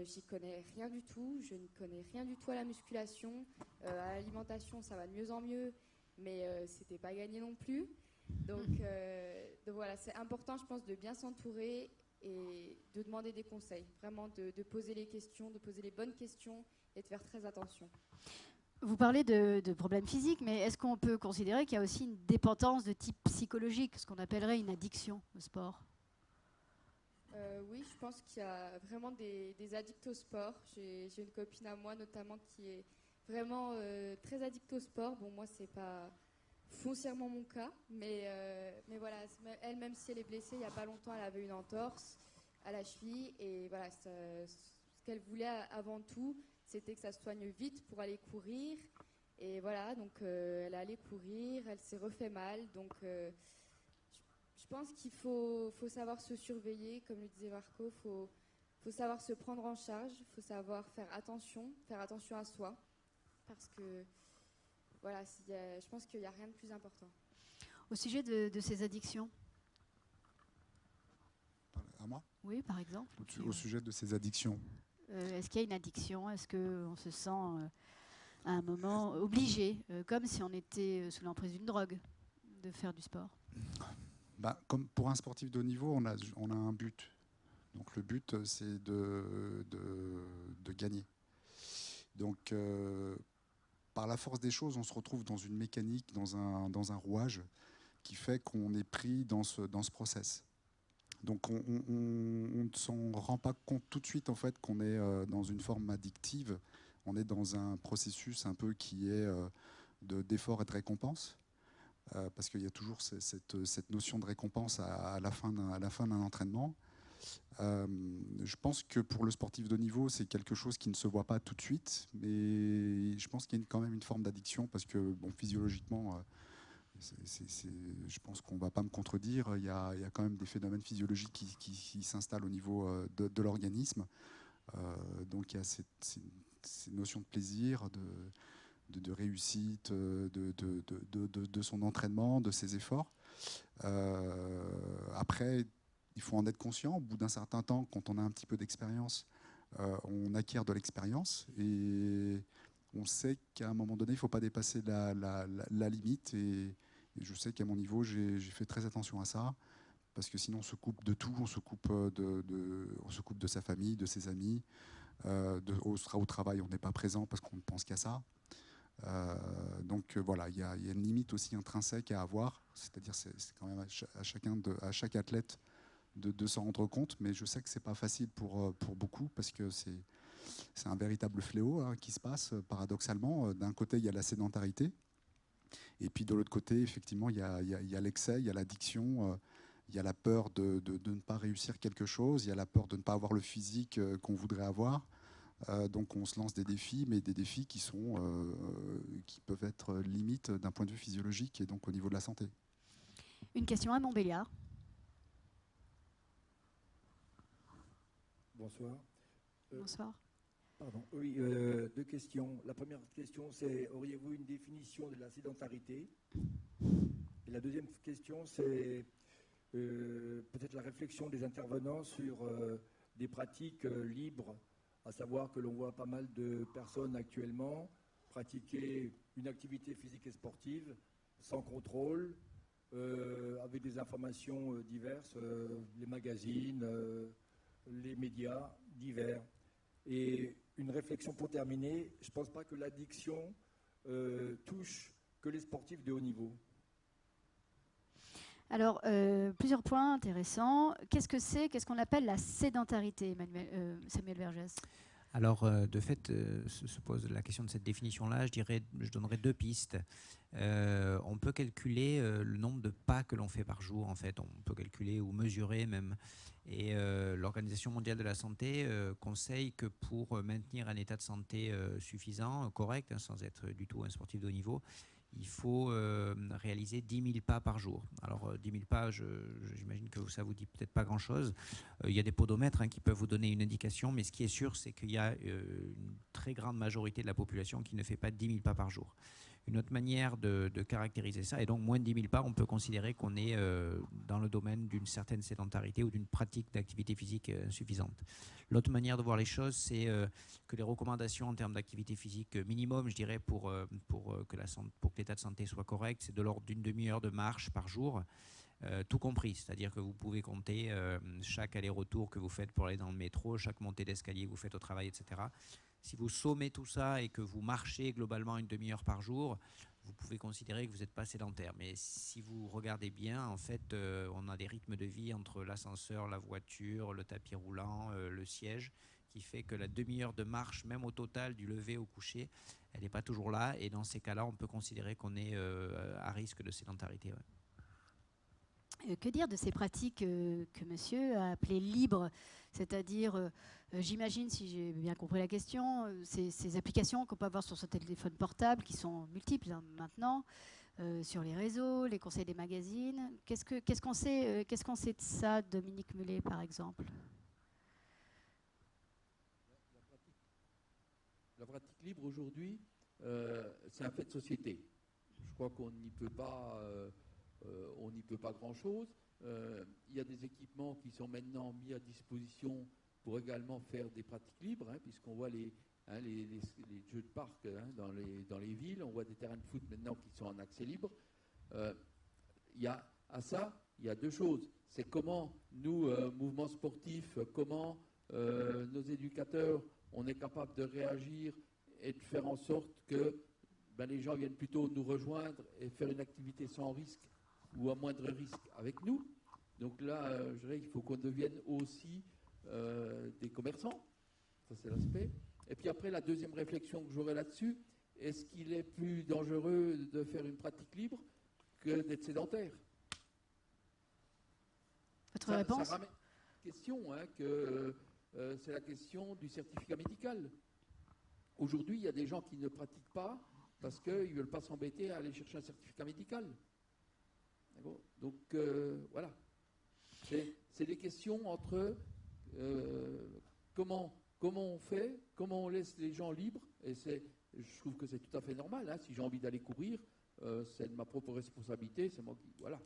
j'y connais rien du tout. Je ne connais rien du tout à la musculation. À l'alimentation, ça va de mieux en mieux, mais c'était pas gagné non plus. Donc voilà, c'est important, je pense, de bien s'entourer et de demander des conseils. Vraiment, de poser les questions, de poser les bonnes questions et de faire très attention. Vous parlez de problèmes physiques, mais est-ce qu'on peut considérer qu'il y a aussi une dépendance de type psychologique, ce qu'on appellerait une addiction au sport? Oui, je pense qu'il y a vraiment des addicts au sport. J'ai une copine à moi notamment qui est vraiment très addicte au sport. Bon, moi, c'est pas foncièrement mon cas, mais voilà, elle, même si elle est blessée, il n'y a pas longtemps, elle avait une entorse à la cheville. Et voilà, ce qu'elle voulait avant tout, c'était que ça se soigne vite pour aller courir. Et voilà, donc elle est allée courir, elle s'est refait mal. Donc je pense qu'il faut savoir se surveiller, comme le disait Marco, faut savoir se prendre en charge, faut savoir faire attention à soi, parce que voilà, je pense qu'il n'y a rien de plus important. Au sujet de ces addictions. À moi ? Oui, par exemple. Au sujet de ces addictions. Est-ce qu'il y a une addiction ? Est-ce qu'on se sent à un moment obligé, comme si on était sous l'emprise d'une drogue, de faire du sport ? Comme pour un sportif de haut niveau, on a un but. Donc le but, c'est de gagner. Donc par la force des choses, on se retrouve dans une mécanique, dans un rouage qui fait qu'on est pris dans ce process. Donc on ne s'en rend pas compte tout de suite en fait qu'on est dans une forme addictive. On est dans un processus un peu qui est d'effort et de récompense. Parce qu'il y a toujours cette notion de récompense à la fin d'un entraînement. Je pense que pour le sportif de haut niveau, c'est quelque chose qui ne se voit pas tout de suite, mais je pense qu'il y a quand même une forme d'addiction parce que physiologiquement, je pense qu'on ne va pas me contredire, il y a quand même des phénomènes physiologiques qui s'installent au niveau de l'organisme. Donc il y a ces notions de plaisir, de réussite, de son entraînement, de ses efforts. Après, il faut en être conscient. Au bout d'un certain temps, quand on a un petit peu d'expérience, on acquiert de l'expérience et on sait qu'à un moment donné, il ne faut pas dépasser la limite. Et je sais qu'à mon niveau, j'ai fait très attention à ça parce que sinon, on se coupe de tout. On se coupe de sa famille, de ses amis. Au travail, on n'est pas présent parce qu'on ne pense qu'à ça. Donc voilà, il y a une limite aussi intrinsèque à avoir, c'est-à-dire c'est quand même à chaque athlète de s'en rendre compte, mais je sais que c'est pas facile pour beaucoup parce que c'est un véritable fléau qui se passe paradoxalement. D'un côté, il y a la sédentarité, et puis de l'autre côté, effectivement, il y a l'excès, il y a l'addiction, il y a la peur de ne pas réussir quelque chose, il y a la peur de ne pas avoir le physique qu'on voudrait avoir. Donc on se lance des défis, mais des défis qui peuvent être limites d'un point de vue physiologique et donc au niveau de la santé. Une question à Montbéliard. Bonsoir. Bonsoir. Pardon. Oui, deux questions. La première question, c'est auriez-vous une définition de la sédentarité ? Et la deuxième question, c'est peut-être la réflexion des intervenants sur des pratiques libres, à savoir que l'on voit pas mal de personnes actuellement pratiquer une activité physique et sportive sans contrôle, avec des informations diverses, les magazines, les médias divers. Et une réflexion pour terminer, je ne pense pas que l'addiction touche que les sportifs de haut niveau. Alors, plusieurs points intéressants. Qu'est-ce qu'on appelle la sédentarité, Samuel Vergès ? Alors, de fait, se pose la question de cette définition-là. Je donnerais deux pistes. On peut calculer le nombre de pas que l'on fait par jour, en fait. On peut calculer ou mesurer même. Et l'Organisation mondiale de la santé conseille que pour maintenir un état de santé suffisant, correct, sans être du tout un sportif de haut niveau, il faut réaliser 10 000 pas par jour. Alors 10 000 pas, j'imagine que ça vous dit peut-être pas grand-chose. Il y a des podomètres qui peuvent vous donner une indication, mais ce qui est sûr, c'est qu'il y a une très grande majorité de la population qui ne fait pas 10 000 pas par jour. Une autre manière de caractériser ça, et donc moins de 10 000 pas, on peut considérer qu'on est dans le domaine d'une certaine sédentarité ou d'une pratique d'activité physique insuffisante. L'autre manière de voir les choses, c'est que les recommandations en termes d'activité physique minimum, je dirais, pour que l'état de santé soit correct, c'est de l'ordre d'une demi-heure de marche par jour, tout compris. C'est-à-dire que vous pouvez compter chaque aller-retour que vous faites pour aller dans le métro, chaque montée d'escalier que vous faites au travail, etc. Si vous sommez tout ça et que vous marchez globalement une demi-heure par jour, vous pouvez considérer que vous n'êtes pas sédentaire. Mais si vous regardez bien, en fait, on a des rythmes de vie entre l'ascenseur, la voiture, le tapis roulant, le siège, qui fait que la demi-heure de marche, même au total, du lever au coucher, elle n'est pas toujours là. Et dans ces cas-là, on peut considérer qu'on est à risque de sédentarité. Ouais. Que dire de ces pratiques que monsieur a appelées libres, c'est-à-dire, j'imagine, si j'ai bien compris la question, ces applications qu'on peut avoir sur son téléphone portable, qui sont multiples maintenant, sur les réseaux, les conseils des magazines. Qu'est-ce qu'on sait de ça, Dominique Mullet, par exemple? La pratique libre aujourd'hui, c'est un fait de société. Je crois qu'on n'y peut pas... on n'y peut pas grand-chose. Il y a des équipements qui sont maintenant mis à disposition pour également faire des pratiques libres, puisqu'on voit les jeux de parc dans les villes, on voit des terrains de foot maintenant qui sont en accès libre. Il y a deux choses. C'est comment nous, mouvements sportifs, comment nos éducateurs, on est capable de réagir et de faire en sorte que les gens viennent plutôt nous rejoindre et faire une activité sans risque ou à moindre risque avec nous. Donc là, je dirais qu'il faut qu'on devienne aussi des commerçants. Ça, c'est l'aspect. Et puis après, la deuxième réflexion que j'aurais là-dessus, est-ce qu'il est plus dangereux de faire une pratique libre que d'être sédentaire? Votre réponse? Ça ramène une question, c'est la question du certificat médical. Aujourd'hui, il y a des gens qui ne pratiquent pas parce qu'ils ne veulent pas s'embêter à aller chercher un certificat médical. Donc voilà, c'est des questions entre comment on fait, comment on laisse les gens libres, et je trouve que c'est tout à fait normal. Si j'ai envie d'aller courir, c'est de ma propre responsabilité, c'est moi qui... Voilà.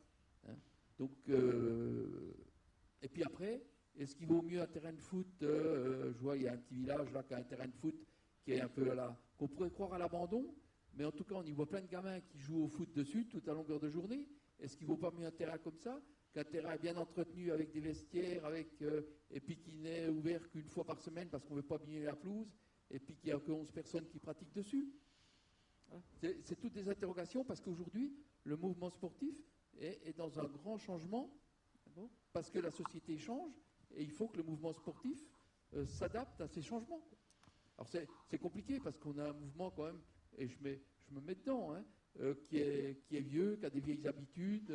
Donc, et puis après, est-ce qu'il vaut mieux un terrain de foot je vois, il y a un petit village là qui a un terrain de foot qui est un peu qu'on pourrait croire à l'abandon, mais en tout cas, on y voit plein de gamins qui jouent au foot dessus toute la longueur de journée. Est-ce qu'il ne vaut pas mieux un terrain comme ça qu'un terrain bien entretenu avec des vestiaires, et puis qui n'est ouvert qu'une fois par semaine parce qu'on ne veut pas abîmer la pelouse, et puis qu'il n'y a que 11 personnes qui pratiquent dessus? C'est toutes des interrogations parce qu'aujourd'hui, le mouvement sportif est dans un grand changement, parce que la société change et il faut que le mouvement sportif s'adapte à ces changements. Alors c'est compliqué parce qu'on a un mouvement quand même, et je me mets dedans, qui est vieux, qui a des vieilles habitudes,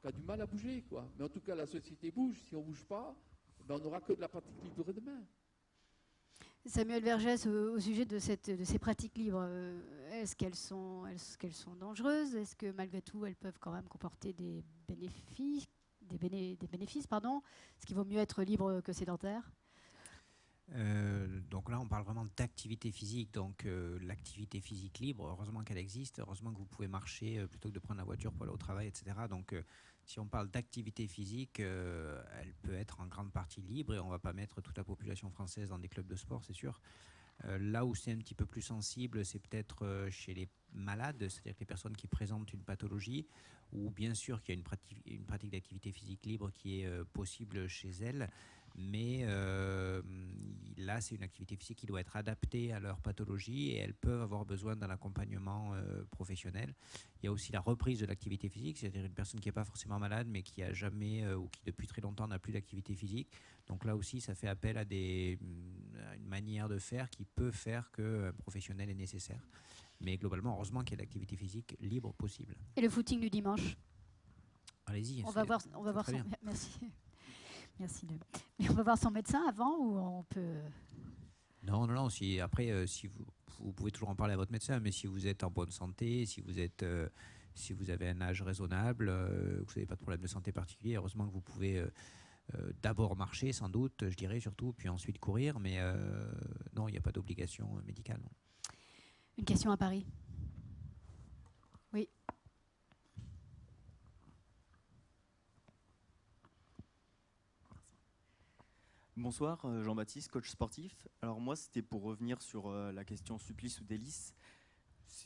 qui a du mal à bouger, quoi. Mais en tout cas, la société bouge. Si on ne bouge pas, on n'aura que de la pratique libre demain. Samuel Vergès, au sujet de ces pratiques libres, est-ce qu'elles sont dangereuses? Est-ce que malgré tout, elles peuvent quand même comporter des bénéfices, Est-ce qu'il vaut mieux être libre que sédentaire? Donc là, on parle vraiment d'activité physique. Donc l'activité physique libre, heureusement qu'elle existe. Heureusement que vous pouvez marcher plutôt que de prendre la voiture pour aller au travail, etc. Donc si on parle d'activité physique, elle peut être en grande partie libre et on ne va pas mettre toute la population française dans des clubs de sport, c'est sûr. Là où c'est un petit peu plus sensible, c'est peut-être chez les malades, c'est-à-dire que les personnes qui présentent une pathologie, ou bien sûr qu'il y a une pratique d'activité physique libre qui est possible chez elles. Mais là, c'est une activité physique qui doit être adaptée à leur pathologie et elles peuvent avoir besoin d'un accompagnement professionnel. Il y a aussi la reprise de l'activité physique, c'est-à-dire une personne qui n'est pas forcément malade, mais qui a jamais ou qui depuis très longtemps n'a plus d'activité physique. Donc là aussi, ça fait appel à une manière de faire qui peut faire qu'un professionnel est nécessaire. Mais globalement, heureusement qu'il y a l'activité physique libre possible. Et le footing du dimanche? Allez-y. On va voir son... Merci. Merci. Mais on va voir son médecin avant ou on peut... Non. Après, si vous pouvez toujours en parler à votre médecin, mais si vous êtes en bonne santé, si vous avez un âge raisonnable, que vous n'avez pas de problème de santé particulier, heureusement que vous pouvez d'abord marcher, sans doute, je dirais surtout, puis ensuite courir. Mais non, il n'y a pas d'obligation médicale. Non. Une question à Paris. Oui. Bonsoir, Jean-Baptiste, coach sportif. Alors moi, c'était pour revenir sur la question supplice ou délice.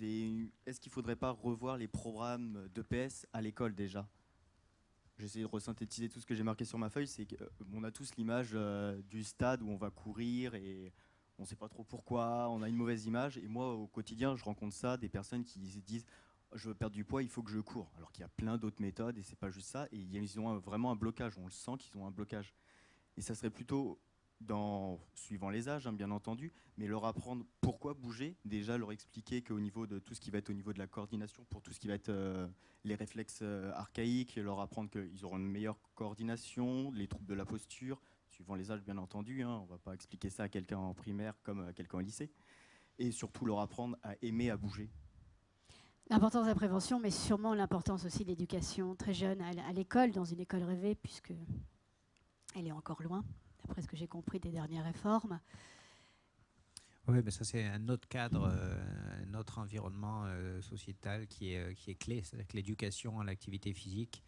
Est-ce qu'il ne faudrait pas revoir les programmes d'EPS à l'école déjà? J'essaie de resynthétiser tout ce que j'ai marqué sur ma feuille. C'est qu'on a tous l'image du stade où on va courir et on ne sait pas trop pourquoi, on a une mauvaise image. Et moi, au quotidien, je rencontre ça, des personnes qui se disent je veux perdre du poids, il faut que je cours. Alors qu'il y a plein d'autres méthodes et c'est pas juste ça. Et ils ont vraiment un blocage, on le sent qu'ils ont un blocage. Et ça serait plutôt, suivant les âges, hein, bien entendu, mais leur apprendre pourquoi bouger. Déjà, leur expliquer qu'au niveau de tout ce qui va être au niveau de la coordination, pour tout ce qui va être les réflexes archaïques, leur apprendre qu'ils auront une meilleure coordination, les troubles de la posture, suivant les âges, bien entendu. Hein, on ne va pas expliquer ça à quelqu'un en primaire comme à quelqu'un au lycée. Et surtout, leur apprendre à aimer à bouger. L'importance de la prévention, mais sûrement l'importance aussi de l'éducation très jeune à l'école, dans une école rêvée, puisque elle est encore loin, d'après ce que j'ai compris des dernières réformes. Oui, mais ça c'est un autre cadre, un autre environnement sociétal qui est clé. C'est-à-dire que l'éducation à l'activité physique,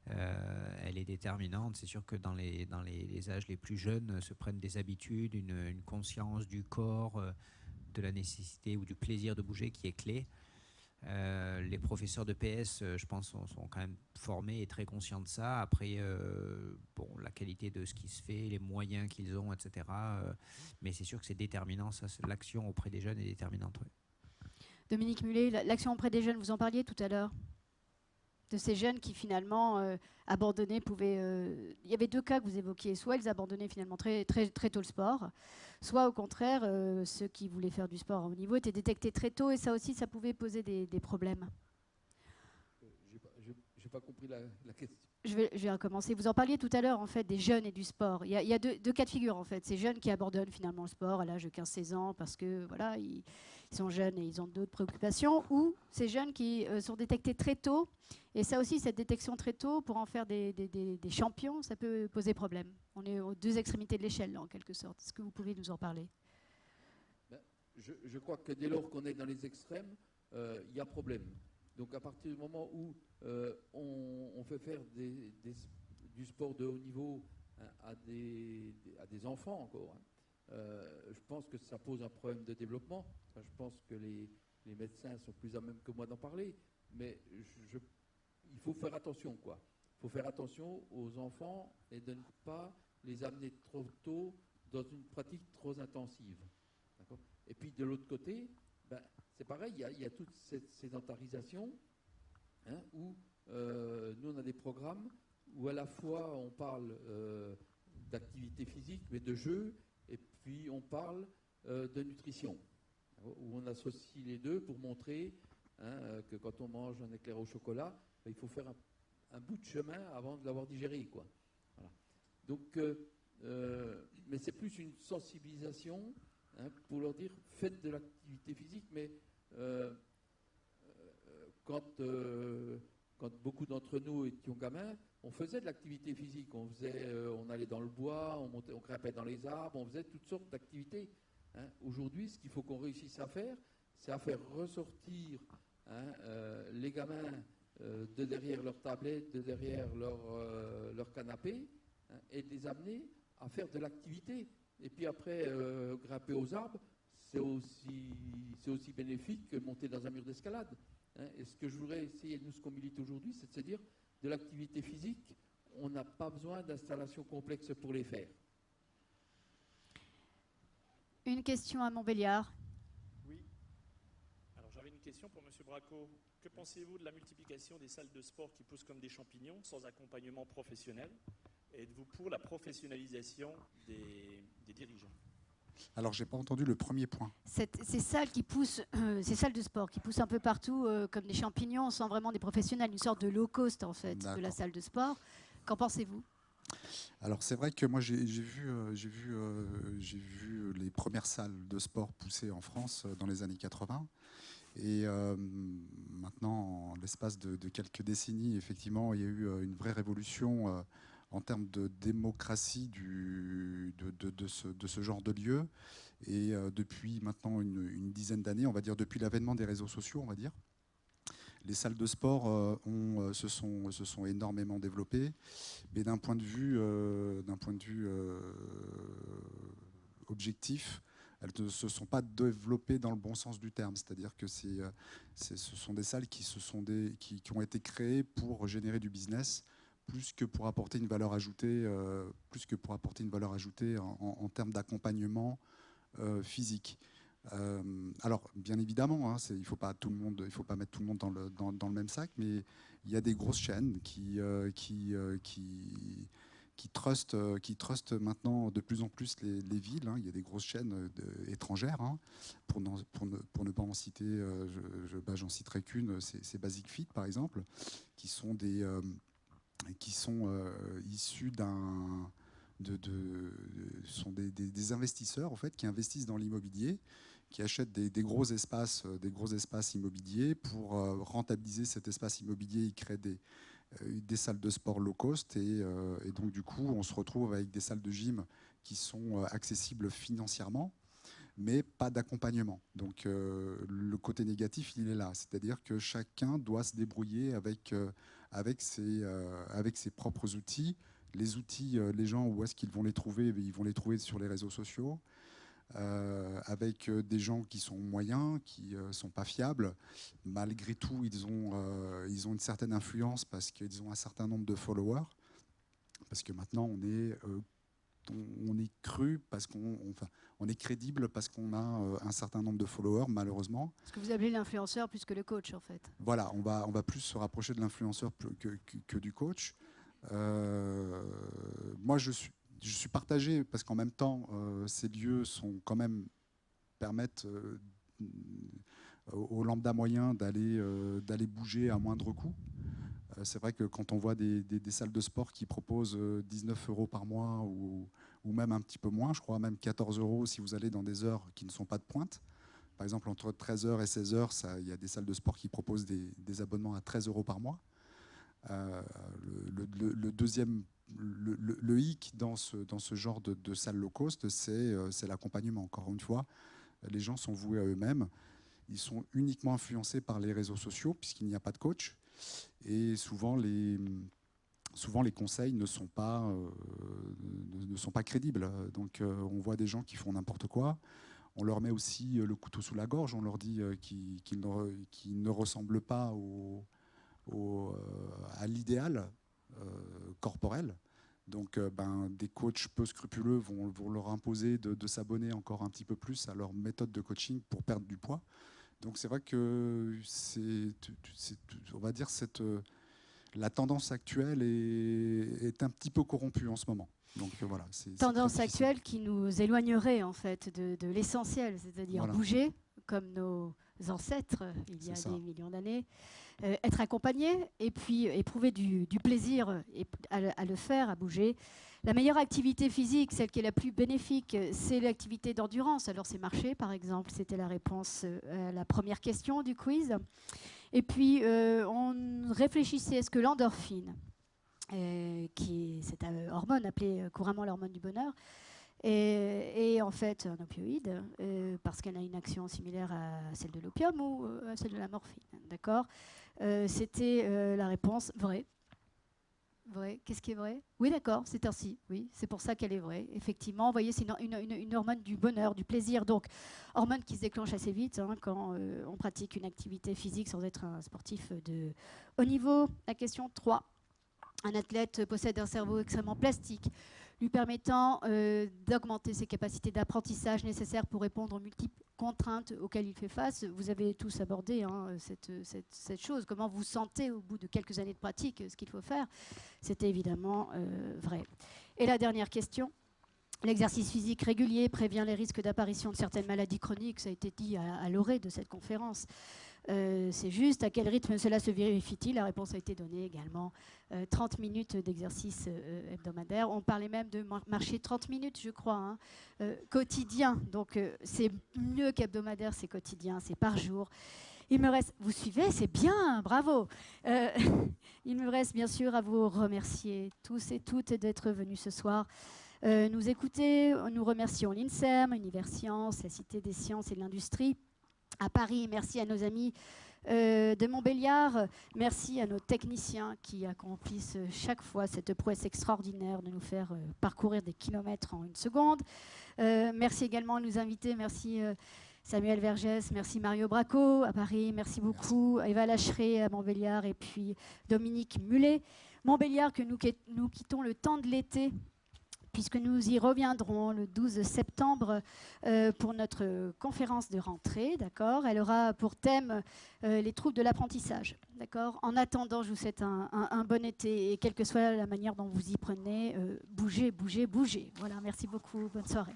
elle est déterminante. C'est sûr que dans les âges les plus jeunes se prennent des habitudes, une conscience du corps, de la nécessité ou du plaisir de bouger qui est clé. Les professeurs de PS, je pense, sont quand même formés et très conscients de ça. Après, la qualité de ce qui se fait, les moyens qu'ils ont, etc. Mais c'est sûr que c'est déterminant. Ça, l'action auprès des jeunes est déterminante. Ouais. Dominique Mullet, l'action auprès des jeunes, vous en parliez tout à l'heure, de ces jeunes qui finalement abandonnaient, il y avait deux cas que vous évoquiez. Soit ils abandonnaient finalement très, très, très tôt le sport, soit au contraire, ceux qui voulaient faire du sport à haut niveau étaient détectés très tôt et ça aussi, ça pouvait poser des problèmes. J'ai pas compris la question. Je vais recommencer. Vous en parliez tout à l'heure, en fait, des jeunes et du sport. Il y a deux cas de figure, en fait. Ces jeunes qui abandonnent finalement le sport à l'âge de 15-16 ans parce que voilà, ils sont jeunes et ils ont d'autres préoccupations, ou ces jeunes qui sont détectés très tôt. Et ça aussi, cette détection très tôt, pour en faire des champions, ça peut poser problème. On est aux deux extrémités de l'échelle, en quelque sorte. Est-ce que vous pouvez nous en parler ? Je crois que dès lors qu'on est dans les extrêmes, il y a problème. Donc à partir du moment où on fait faire du sport de haut niveau à des enfants encore, je pense que ça pose un problème de développement. Enfin, je pense que les médecins sont plus à même que moi d'en parler, mais il faut faire attention, quoi. Il faut faire attention aux enfants et de ne pas les amener trop tôt dans une pratique trop intensive. D'accord ? Et puis de l'autre côté, c'est pareil, il y a toute cette sédentarisation où nous on a des programmes où à la fois on parle d'activité physique, mais de jeu, et puis on parle de nutrition, où on associe les deux pour montrer que quand on mange un éclair au chocolat, il faut faire un bout de chemin avant de l'avoir digéré, quoi. Voilà. Donc, mais c'est plus une sensibilisation pour leur dire faites de l'activité physique, mais quand beaucoup d'entre nous étions gamins, on faisait de l'activité physique, on allait dans le bois, on grimpait dans les arbres, on faisait toutes sortes d'activités. Aujourd'hui, ce qu'il faut qu'on réussisse à faire, c'est à faire ressortir les gamins de derrière leur tablette, de derrière leur canapé, et de les amener à faire de l'activité. Et puis après, grimper aux arbres, c'est aussi bénéfique que monter dans un mur d'escalade. Et ce que je voudrais essayer, nous, ce qu'on milite aujourd'hui, c'est de se dire, de l'activité physique, on n'a pas besoin d'installations complexes pour les faire. Une question à Montbéliard. Oui. Alors j'avais une question pour M. Bracco. Que pensez-vous de la multiplication des salles de sport qui poussent comme des champignons, sans accompagnement professionnel ? Êtes-vous pour la professionnalisation des dirigeants ? Alors, je n'ai pas entendu le premier point. Ces salles de sport qui poussent un peu partout comme des champignons, sans vraiment des professionnels, une sorte de low cost en fait de la salle de sport. Qu'en pensez-vous ? Alors c'est vrai que moi j'ai vu les premières salles de sport pousser en France dans les années 80. Et maintenant, en l'espace de quelques décennies, effectivement, il y a eu une vraie révolution en termes de démocratie de ce genre de lieu. Et depuis maintenant une dizaine d'années, on va dire depuis l'avènement des réseaux sociaux, on va dire, les salles de sport se sont énormément développées. Mais d'un point de vue objectif, elles ne se sont pas développées dans le bon sens du terme. C'est-à-dire que ce sont des salles qui ont été créées pour générer du business, plus que pour apporter une valeur ajoutée, en termes d'accompagnement physique. Alors, bien évidemment, hein, il ne faut pas mettre tout le monde dans le même sac, mais il y a des grosses chaînes qui trustent maintenant de plus en plus les villes. Hein. Il y a des grosses chaînes étrangères, hein, pour ne pas en citer, j'en citerai qu'une, c'est Basic Fit par exemple, qui sont issus sont des investisseurs en fait, qui investissent dans l'immobilier, qui achètent des gros espaces immobiliers pour rentabiliser cet espace immobilier. Ils créent des salles de sport low cost et donc du coup on se retrouve avec des salles de gym qui sont accessibles financièrement mais pas d'accompagnement. Donc le côté négatif il est là, c'est-à-dire que chacun doit se débrouiller avec ses propres outils. Les outils, les gens, où est-ce qu'ils vont les trouver? Ils vont les trouver sur les réseaux sociaux, avec des gens qui sont moyens, qui ne sont pas fiables. Malgré tout, ils ont une certaine influence parce qu'ils ont un certain nombre de followers. Parce que maintenant, on est cru, parce on est crédible parce qu'on a un certain nombre de followers, malheureusement. Ce que vous appelez l'influenceur plus que le coach, en fait. Voilà, on va plus se rapprocher de l'influenceur que du coach. Moi, je suis partagé parce qu'en même temps, ces lieux sont quand même permettent aux lambda moyens d'aller bouger à moindre coût. C'est vrai que quand on voit des salles de sport qui proposent 19 € par mois ou même un petit peu moins, je crois même 14 € si vous allez dans des heures qui ne sont pas de pointe. Par exemple, entre 13h et 16h, il y a des salles de sport qui proposent des abonnements à 13 € par mois. Le hic dans ce genre de salle low cost, c'est l'accompagnement. Encore une fois, les gens sont voués à eux-mêmes. Ils sont uniquement influencés par les réseaux sociaux puisqu'il n'y a pas de coach. Et souvent les conseils ne sont pas crédibles. Donc on voit des gens qui font n'importe quoi. On leur met aussi le couteau sous la gorge. On leur dit qu'ils ne ressemblent pas à l'idéal corporel. Donc des coachs peu scrupuleux vont leur imposer de s'abonner encore un petit peu plus à leur méthode de coaching pour perdre du poids. Donc c'est vrai que on va dire la tendance actuelle est un petit peu corrompue en ce moment. Donc voilà, tendance actuelle qui nous éloignerait en fait de l'essentiel, c'est-à-dire voilà. Bouger comme nos ancêtres il y a des millions d'années, être accompagné et puis éprouver du plaisir à le faire, à bouger. La meilleure activité physique, celle qui est la plus bénéfique, c'est l'activité d'endurance. Alors c'est marcher par exemple, c'était la réponse à la première question du quiz. Et puis on réfléchissait, est-ce que l'endorphine, qui est cette hormone appelée couramment l'hormone du bonheur, est en fait un opioïde parce qu'elle a une action similaire à celle de l'opium ou à celle de la morphine. D'accord ? C'était la réponse vraie. Vrai. Qu'est-ce qui est vrai? Oui, d'accord, c'est ainsi. Oui, c'est pour ça qu'elle est vraie. Effectivement, vous voyez, c'est une hormone du bonheur, du plaisir. Donc, hormone qui se déclenche assez vite quand on pratique une activité physique sans être un sportif de haut niveau. La question 3. Un athlète possède un cerveau extrêmement plastique, lui permettant d'augmenter ses capacités d'apprentissage nécessaires pour répondre aux multiples contraintes auxquelles il fait face. Vous avez tous abordé cette chose. Comment vous sentez au bout de quelques années de pratique ce qu'il faut faire? C'était évidemment vrai. Et la dernière question. L'exercice physique régulier prévient les risques d'apparition de certaines maladies chroniques. Ça a été dit à l'orée de cette conférence. C'est juste. À quel rythme cela se vérifie-t-il? La réponse a été donnée également. 30 minutes d'exercice hebdomadaire. On parlait même de marcher 30 minutes, je crois, quotidien. Donc c'est mieux qu'hebdomadaire, c'est quotidien, c'est par jour. Il me reste, vous suivez, c'est bien, bravo. Il me reste bien sûr à vous remercier tous et toutes d'être venus ce soir. Nous écouter. Nous remercions l'INSERM, Univers Sciences, la Cité des Sciences et de l'Industrie à Paris. Merci à nos amis de Montbéliard. Merci à nos techniciens qui accomplissent chaque fois cette prouesse extraordinaire de nous faire parcourir des kilomètres en 1 seconde. Merci également à nos invités. Merci Samuel Vergès, merci Mario Bracco à Paris, merci beaucoup Eva Lacheret à Montbéliard et puis Dominique Mullet. Montbéliard que nous quittons le temps de l'été puisque nous y reviendrons le 12 septembre pour notre conférence de rentrée, d'accord. Elle aura pour thème les troubles de l'apprentissage, d'accord. En attendant, je vous souhaite un bon été, et quelle que soit la manière dont vous y prenez, bougez, bougez, bougez. Voilà, merci beaucoup, bonne soirée.